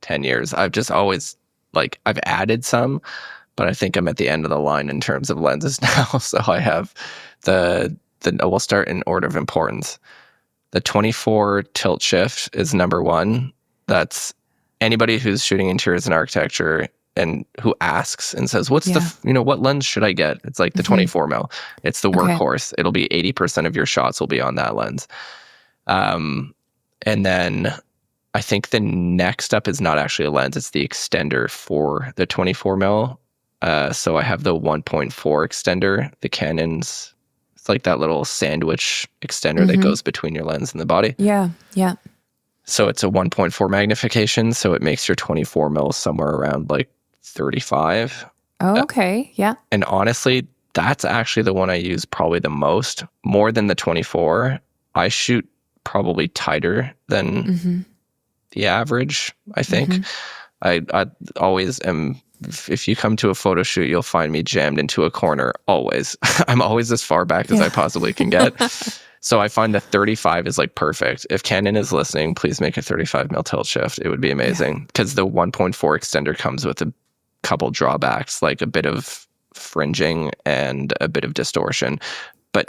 10 years. I've just always I've added some, but I think I'm at the end of the line in terms of lenses now. So I have we'll start in order of importance. The 24 tilt shift is number one. That's anybody who's shooting interiors and architecture and who asks and says, what's what lens should I get? It's like the 24 mil. It's the workhorse. It'll be 80% of your shots will be on that lens. And then I think the next up is not actually a lens. It's the extender for the 24 mil. So I have the 1.4 extender, the Canon's. It's like that little sandwich extender that goes between your lens and the body. Yeah. So it's a 1.4 magnification. So it makes your 24 mil somewhere around 35. Oh, okay. Yeah. And honestly, that's actually the one I use probably the most. More than the 24. I shoot probably tighter than the average, I think. I always am, if you come to a photo shoot, you'll find me jammed into a corner, always. I'm always as far back as I possibly can get. So I find the 35 is perfect. If Canon is listening, please make a 35 mil tilt shift. It would be amazing because the 1.4 extender comes with a couple drawbacks, like a bit of fringing and a bit of distortion, but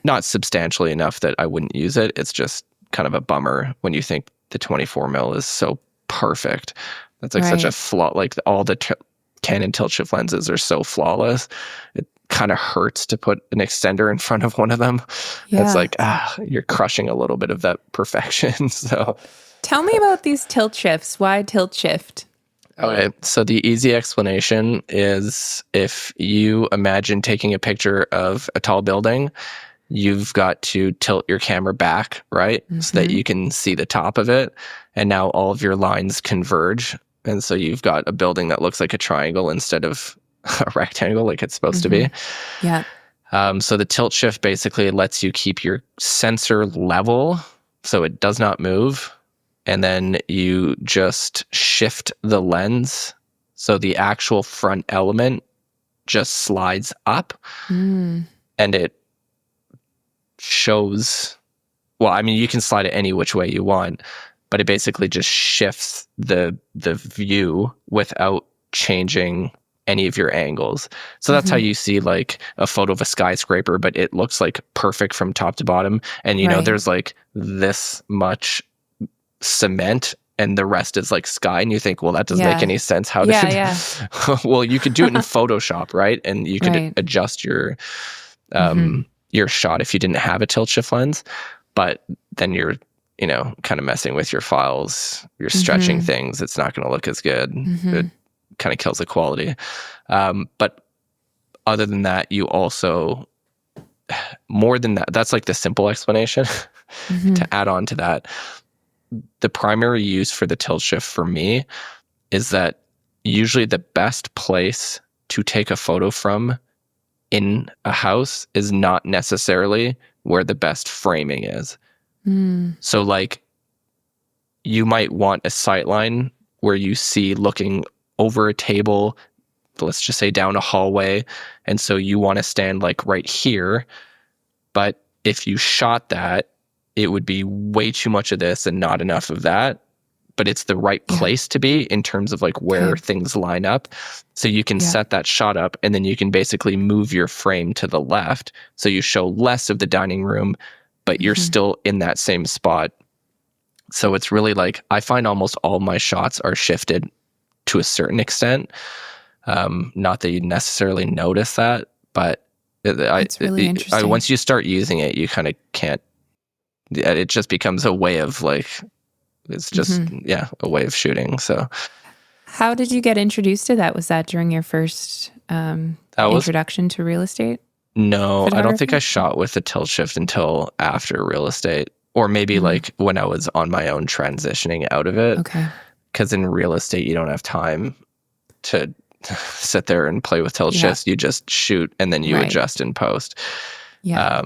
not substantially enough that I wouldn't use it. It's just kind of a bummer when you think the 24 mil is so perfect. That's such a flaw. All the Canon tilt shift lenses are so flawless. It kind of hurts to put an extender in front of one of them. It's you're crushing a little bit of that perfection. So tell me about these tilt shifts. Why tilt shift? Okay, so the easy explanation is if you imagine taking a picture of a tall building, you've got to tilt your camera back, right? So that you can see the top of it. And now all of your lines converge. And so you've got a building that looks like a triangle instead of a rectangle like it's supposed to be. Yeah. So the tilt shift basically lets you keep your sensor level so it does not move. And then you just shift the lens so the actual front element just slides up and it shows, well, I mean, you can slide it any which way you want, but it basically just shifts the view without changing any of your angles. So that's how you see a photo of a skyscraper, but it looks perfect from top to bottom. And, you know, there's this much cement and the rest is sky. And you think, well, that doesn't make any sense. How did well, you could do it in Photoshop, right? And you could adjust your shot if you didn't have a tilt shift lens, but then you're, kind of messing with your files, you're stretching things. It's not going to look as good. It kind of kills the quality. But other than that, you also, more than that, that's the simple explanation. To add on to that, the primary use for the tilt shift for me is that usually the best place to take a photo from in a house is not necessarily where the best framing is. So you might want a sight line where you see looking over a table, let's just say down a hallway. And so you want to stand right here. But if you shot that, it would be way too much of this and not enough of that. But it's the right place to be in terms of where things line up. So you can set that shot up and then you can basically move your frame to the left. So you show less of the dining room, but you're still in that same spot. So it's really I find almost all my shots are shifted to a certain extent. Not that you necessarily notice that, but it's really interesting. Once you start using it, you kind of can't, it just becomes a way of it's just, a way of shooting. So how did you get introduced to that? Was that during your first introduction to real estate? No, I don't think I shot with the tilt shift until after real estate, or maybe when I was on my own transitioning out of it. Okay. Because in real estate, you don't have time to sit there and play with tilt shifts. You just shoot and then you adjust in post. Yeah.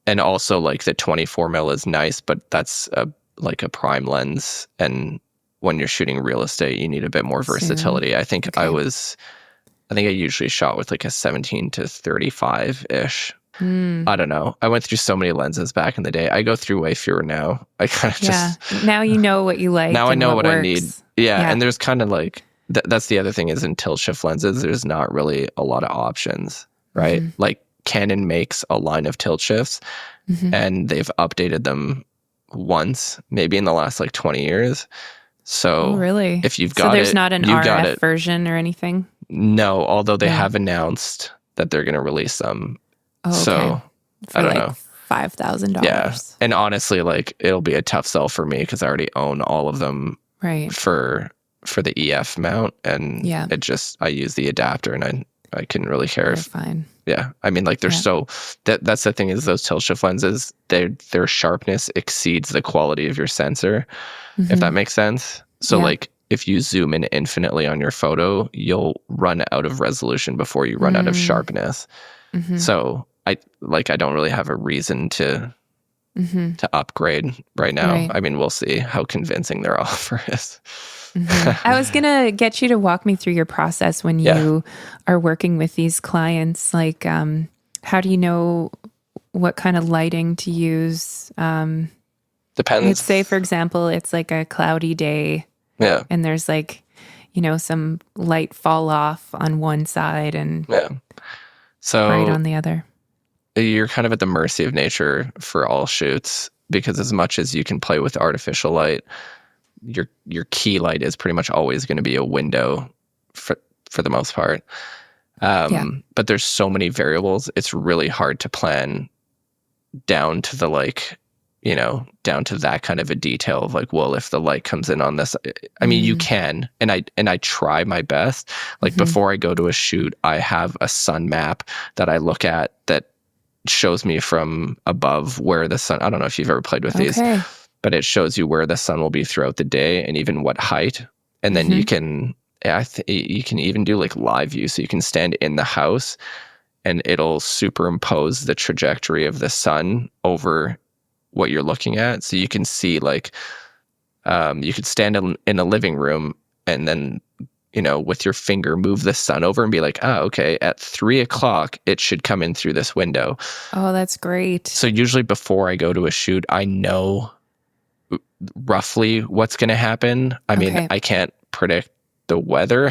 And also the 24 mil is nice, but that's a prime lens. And when you're shooting real estate, you need a bit more versatility. I think I usually shot with a 17 to 35 ish. I don't know. I went through so many lenses back in the day. I go through way fewer now. I kind of just... Now you know what you like. Now I know what works. I need. Yeah. And there's kind of like... that's the other thing is in tilt shift lenses, there's not really a lot of options, right? Like Canon makes a line of tilt shifts and they've updated them once, maybe in the last like 20 years. So really? If you've got there's not an RF version or anything? No, although they have announced that they're going to release them. Oh, okay. So for I don't like know. $5,000. Yeah. And honestly, like it'll be a tough sell for me because I already own all of them for the EF mount. And it just, I use the adapter and I couldn't really care if... fine. Yeah. I mean, like they're so... That's the thing is those tilt shift lenses, their sharpness exceeds the quality of your sensor, if that makes sense. So like if you zoom in infinitely on your photo, you'll run out of resolution before you run out of sharpness. So I don't really have a reason to upgrade right now. Right. I mean, we'll see how convincing their offer is. I was going to get you to walk me through your process when you are working with these clients. Like, how do you know what kind of lighting to use? Depends. Let's say, for example, it's like a cloudy day. Yeah. And there's like, some light fall off on one side and so bright on the other. You're kind of at the mercy of nature for all shoots because as much as you can play with artificial light, your key light is pretty much always going to be a window for the most part. But there's so many variables. It's really hard to plan down to the down to that kind of a detail of like, well, if the light comes in on this, I mean, you can, and I try my best. Like before I go to a shoot, I have a sun map that I look at that shows me from above where the sun, I don't know if you've ever played with these, but it shows you where the sun will be throughout the day and even what height. And then you can even do like live view. So you can stand in the house and it'll superimpose the trajectory of the sun over what you're looking at. So you can see like, you could stand in a living room and then, with your finger, move the sun over and be like, okay, at 3:00, it should come in through this window. Oh, that's great. So usually before I go to a shoot, I know roughly what's going to happen. I mean, I can't predict the weather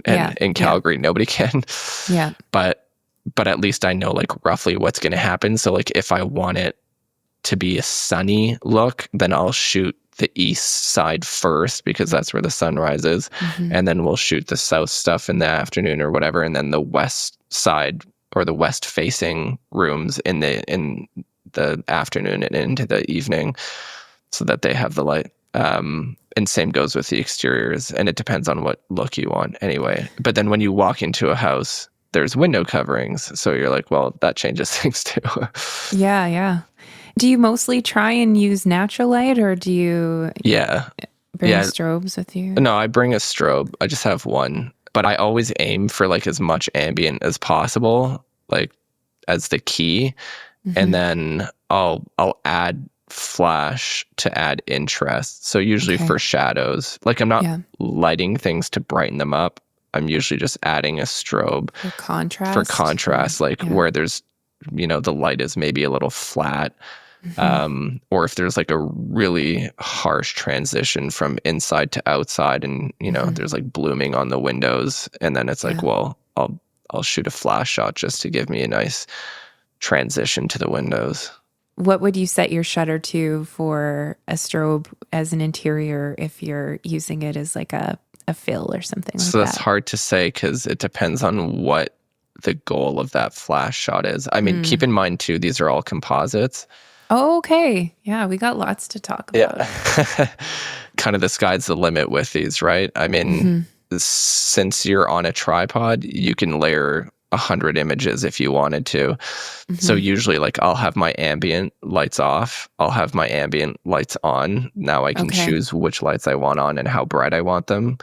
and in Calgary, nobody can. Yeah. But at least I know like roughly what's going to happen. So like if I want it to be a sunny look, then I'll shoot the east side first because that's where the sun rises. And then we'll shoot the south stuff in the afternoon or whatever. And then the west side or the west facing rooms in the afternoon and into the evening so that they have the light. And same goes with the exteriors. And it depends on what look you want anyway. But then when you walk into a house, there's window coverings. So you're like, well, that changes things too. Yeah. Do you mostly try and use natural light or do you bring strobes with you? No, I bring a strobe. I just have one. But I always aim for like as much ambient as possible, like as the key. And then I'll add flash to add interest. So usually for shadows, like I'm not lighting things to brighten them up. I'm usually just adding a strobe for contrast, like where there's, the light is maybe a little flat. Or if there's like a really harsh transition from inside to outside and, there's like blooming on the windows. And then it's like, well, I'll shoot a flash shot just to give me a nice transition to the windows. What would you set your shutter to for a strobe as an interior if you're using it as like a fill or something like that? So that's hard to say because it depends on what the goal of that flash shot is. I mean, keep in mind too, these are all composites. Oh, okay. Yeah, we got lots to talk about. Yeah. Kind of the sky's the limit with these, right? I mean, since you're on a tripod, you can layer 100 images if you wanted to. So usually like I'll have my ambient lights off. I'll have my ambient lights on. Now I can choose which lights I want on and how bright I want them.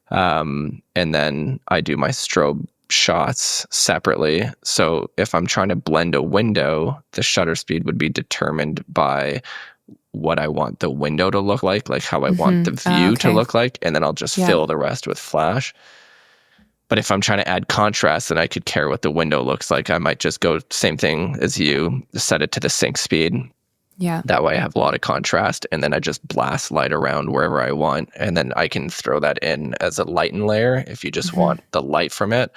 And then I do my strobe shots separately. So if I'm trying to blend a window, the shutter speed would be determined by what I want the window to look like how I want the view to look like, and then I'll just fill the rest with flash. But if I'm trying to add contrast, then I could care what the window looks like. I might just go same thing as you, set it to the sync speed. Yeah. That way I have a lot of contrast, and then I just blast light around wherever I want. And then I can throw that in as a lighten layer if you just want the light from it.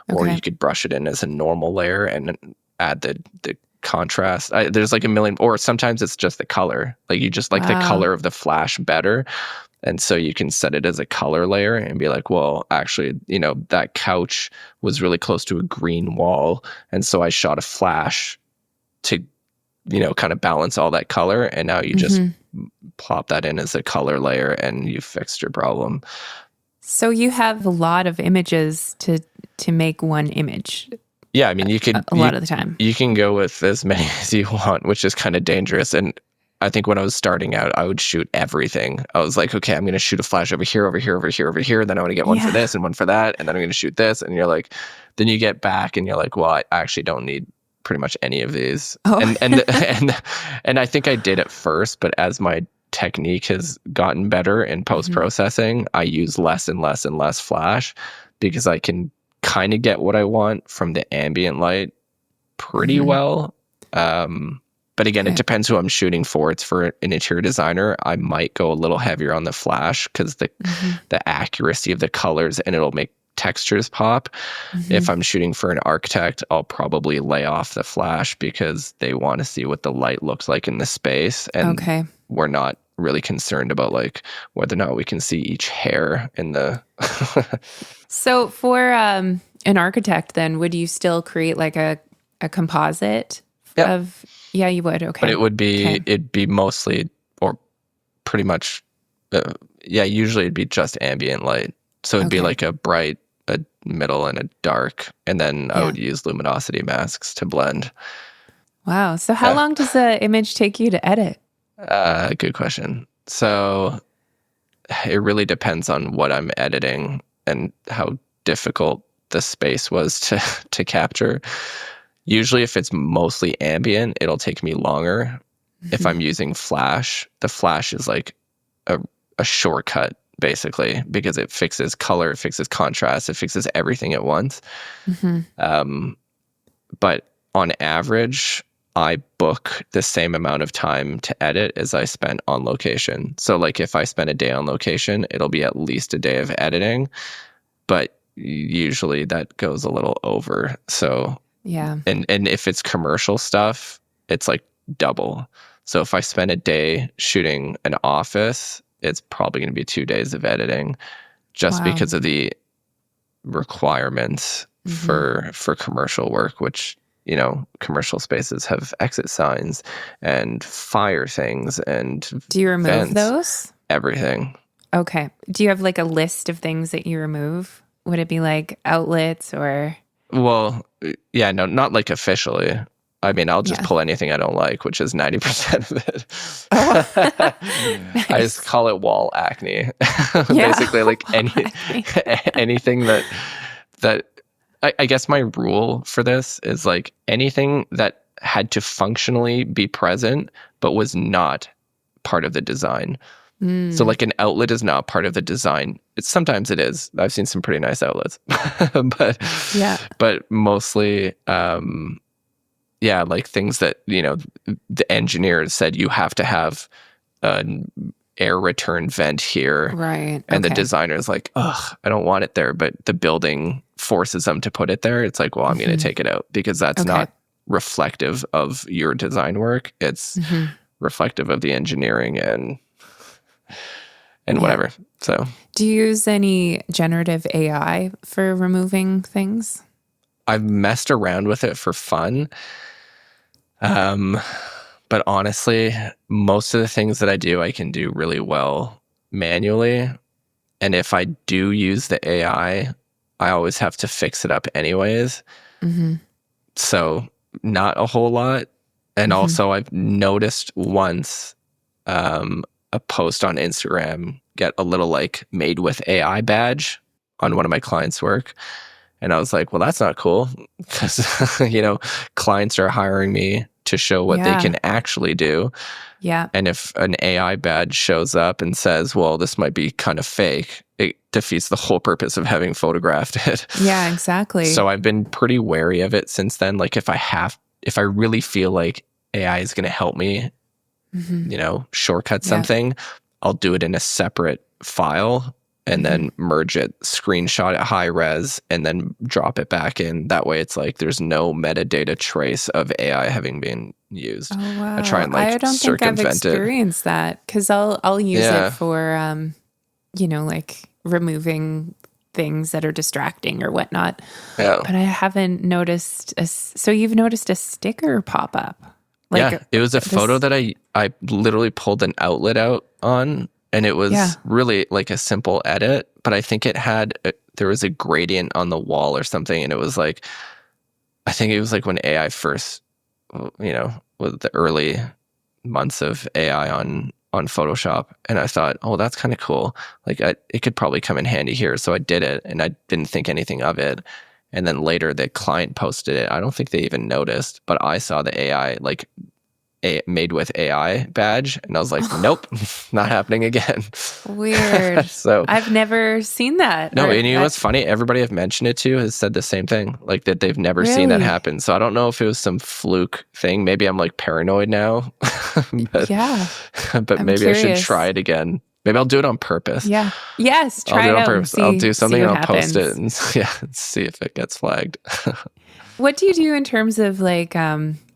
Or you could brush it in as a normal layer and add the contrast. There's like a million, or sometimes it's just the color. Like you just like the color of the flash better. And so you can set it as a color layer and be like, well, actually, that couch was really close to a green wall. And so I shot a flash to, kind of balance all that color. And now you just plop that in as a color layer and you fixed your problem. So you have a lot of images to make one image. Yeah, I mean, you could a lot of the time. You can go with as many as you want, which is kind of dangerous. And I think when I was starting out, I would shoot everything. I was like, okay, I'm going to shoot a flash over here, over here, over here, over here. Then I want to get one for this and one for that. And then I'm going to shoot this. And you're like, then you get back and you're like, well, I actually don't need pretty much any of these. Oh. And I think I did at first, but as my technique has gotten better in post-processing, I use less and less and less flash because I can kind of get what I want from the ambient light pretty well. But again, it depends who I'm shooting for. It's for an interior designer. I might go a little heavier on the flash because the accuracy of the colors, and it'll make textures pop. If I'm shooting for an architect, I'll probably lay off the flash because they want to see what the light looks like in the space. And we're not really concerned about like whether or not we can see each hair in the... So for an architect, then, would you still create like a composite of... Yeah, you would. Okay. But it'd be mostly, or pretty much, usually it'd be just ambient light. So it'd be like a bright, a middle, and a dark. And then I would use luminosity masks to blend. Wow. So how long does the image take you to edit? Good question. So it really depends on what I'm editing and how difficult the space was to capture. Usually if it's mostly ambient, it'll take me longer. If I'm using flash, the flash is like a shortcut, basically, because it fixes color, it fixes contrast, it fixes everything at once. But on average, I book the same amount of time to edit as I spend on location. So like if I spend a day on location, it'll be at least a day of editing, but usually that goes a little over. So and if it's commercial stuff, it's like double. So if I spend a day shooting an office, it's probably going to be 2 days of editing just because of the requirements for commercial work, which, commercial spaces have exit signs and fire things and do you remove vents, those? Everything. Okay. Do you have like a list of things that you remove? Would it be like outlets or... Well, yeah, no, not like officially. I mean, I'll just pull anything I don't like, which is 90% of it. Nice. I just call it wall acne. Basically, like anything that I guess my rule for this is like anything that had to functionally be present but was not part of the design. So like an outlet is not part of the design. Sometimes it is. I've seen some pretty nice outlets, but mostly, like things that, the engineers said you have to have an air return vent here. Right. And the designer's like, ugh, I don't want it there. But the building forces them to put it there. It's like, well, I'm going to take it out because that's not reflective of your design work. It's reflective of the engineering and whatever. So, do you use any generative AI for removing things? I've messed around with it for fun. But honestly, most of the things that I do, I can do really well manually. And if I do use the AI, I always have to fix it up anyways. So not a whole lot. And also I've noticed once, a post on Instagram get a little like made with AI badge on one of my clients' work. And I was like, well, that's not cool because, clients are hiring me to show what they can actually do. Yeah. And if an AI badge shows up and says, well, this might be kind of fake, defeats the whole purpose of having photographed it. Yeah, exactly. So I've been pretty wary of it since then. Like if I really feel like AI is going to help me, shortcut something, I'll do it in a separate file and then merge it, screenshot it high res, and then drop it back in. That way it's like there's no metadata trace of AI having been used. Oh, wow. I try and I don't think I've experienced that, because I'll use it for, like removing things that are distracting or whatnot. Yeah. But I haven't noticed. So you've noticed a sticker pop up? It was a photo that I literally pulled an outlet out on, and it was really like a simple edit, but I think there was a gradient on the wall or something, and it was like, I think it was like when AI first, with the early months of AI on Photoshop, and I thought, oh, that's kind of cool. Like it could probably come in handy here. So I did it, and I didn't think anything of it. And then later the client posted it. I don't think they even noticed, but I saw the AI, like made with AI badge, and I was like, nope, not happening again. Weird. So I've never seen that. No, and you know what's funny? Everybody I've mentioned it to has said the same thing, like that they've never seen that happen. So I don't know if it was some fluke thing. Maybe I'm like paranoid now. but maybe I should try it again. Maybe I'll do it on purpose. Yeah. Yes. Try I'll do it on out. purpose. I'll do something and I'll post it and see if it gets flagged. What do you do in terms of like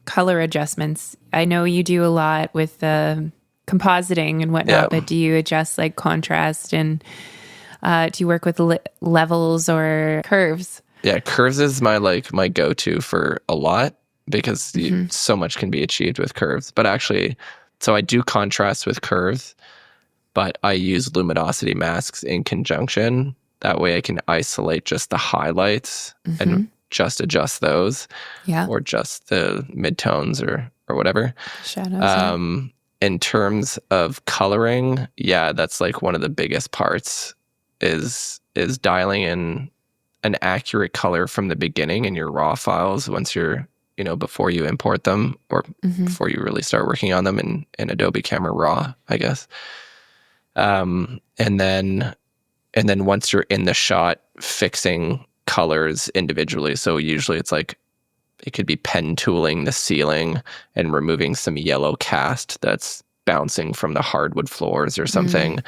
color adjustments? I know you do a lot with compositing and whatnot, but do you adjust like contrast, and do you work with levels or curves? Yeah, curves is my go-to for a lot, because so much can be achieved with curves. But actually, so I do contrast with curves, but I use luminosity masks in conjunction. That way I can isolate just the highlights and just adjust those, or just the midtones or whatever. Shadows. In terms of coloring, that's like one of the biggest parts is dialing in an accurate color from the beginning in your raw files once you're, before you import them, or before you really start working on them in Adobe Camera Raw, I guess. And then once you're in the shot, fixing colors individually. So usually it's like, it could be pen tooling the ceiling and removing some yellow cast that's bouncing from the hardwood floors or something,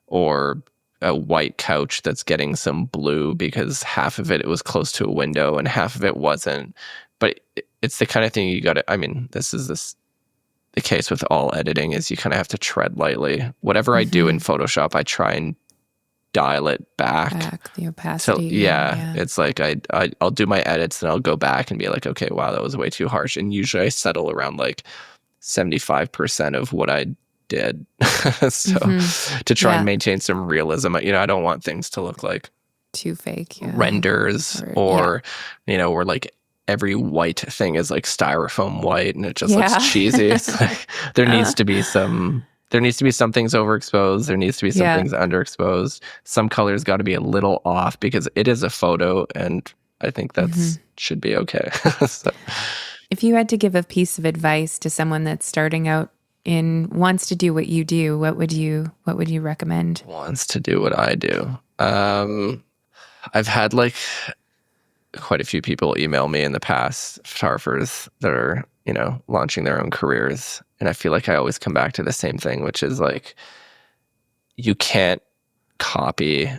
or a white couch that's getting some blue because half of it was close to a window and half of it wasn't. But it's the kind of thing you got to, the case with all editing is you kind of have to tread lightly. Whatever I do in Photoshop, I try and dial it back the opacity. So it's like I'll do my edits and I'll go back and be like, okay, wow, that was way too harsh. And usually I settle around like 75% of what I did. So to try and maintain some realism, I don't want things to look like too fake renders or where like every white thing is like styrofoam white and it just looks cheesy. It's like there needs to be some things overexposed. There needs to be some things underexposed. Some colors got to be a little off because it is a photo, and I think that's should be okay. So. If you had to give a piece of advice to someone that's starting out wants to do what you do, what would you recommend? Wants to do what I do. I've had like quite a few people email me in the past, photographers that are, launching their own careers. And I feel like I always come back to the same thing, which is like, you can't copy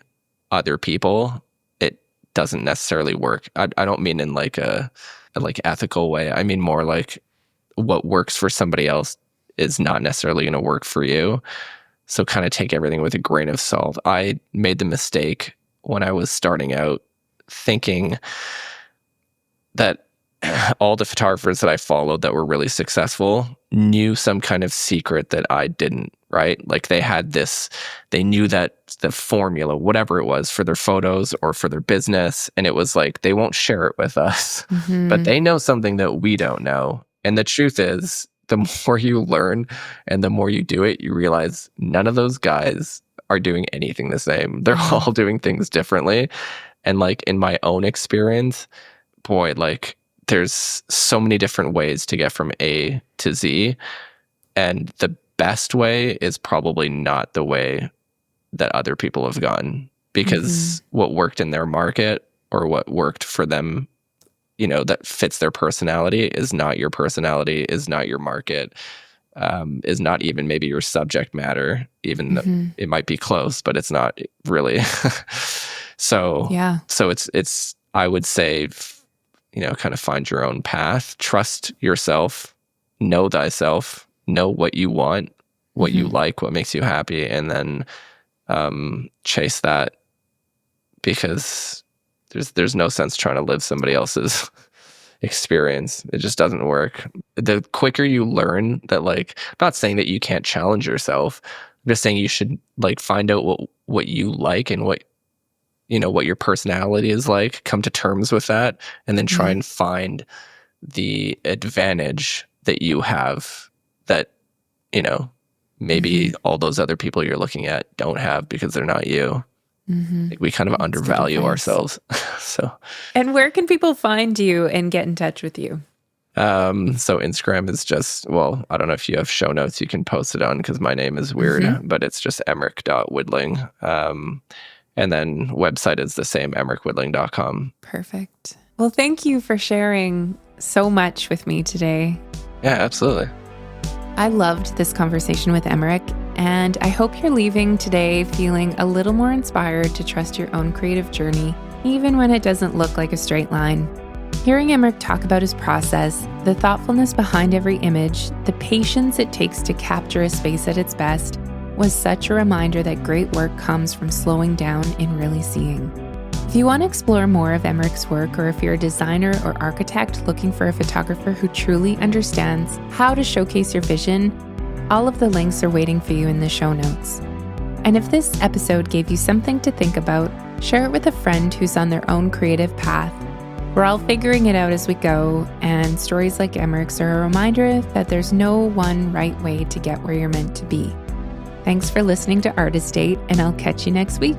other people. It doesn't necessarily work. I don't mean in like a ethical way. I mean more like what works for somebody else is not necessarily going to work for you. So kind of take everything with a grain of salt. I made the mistake when I was starting out thinking that all the photographers that I followed that were really successful knew some kind of secret that I didn't, right? Like they knew that the formula, whatever it was for their photos or for their business. And it was like, they won't share it with us, but they know something that we don't know. And the truth is, the more you learn and the more you do it, you realize none of those guys are doing anything the same. They're all doing things differently. And like in my own experience, boy, like there's so many different ways to get from A to Z. And the best way is probably not the way that other people have gone. because what worked in their market or what worked for them, that fits their personality is not your personality, is not your market, is not even maybe your subject matter, even though it might be close, but it's not really. So it's, I would say, kind of find your own path, trust yourself, know thyself, know what you want, what you like, what makes you happy, and then chase that, because there's no sense trying to live somebody else's experience. It just doesn't work. The quicker you learn that, like, I'm not saying that you can't challenge yourself. I'm just saying you should like find out what you like and what your personality is like, come to terms with that, and then try and find the advantage that you have that, maybe all those other people you're looking at don't have because they're not you. Like, we kind of undervalue ourselves. And where can people find you and get in touch with you? So Instagram is just, I don't know if you have show notes you can post it on, because my name is weird, but it's just eymeric.widling. And then website is the same, eymeric.widling.com. Perfect. Well, thank you for sharing so much with me today. Yeah, absolutely. I loved this conversation with Eymeric, and I hope you're leaving today feeling a little more inspired to trust your own creative journey, even when it doesn't look like a straight line. Hearing Eymeric talk about his process, the thoughtfulness behind every image, the patience it takes to capture a space at its best, was such a reminder that great work comes from slowing down and really seeing. If you want to explore more of Eymeric's work, or if you're a designer or architect looking for a photographer who truly understands how to showcase your vision, all of the links are waiting for you in the show notes. And if this episode gave you something to think about, share it with a friend who's on their own creative path. We're all figuring it out as we go, and stories like Eymeric's are a reminder that there's no one right way to get where you're meant to be. Thanks for listening to Artist Date, and I'll catch you next week.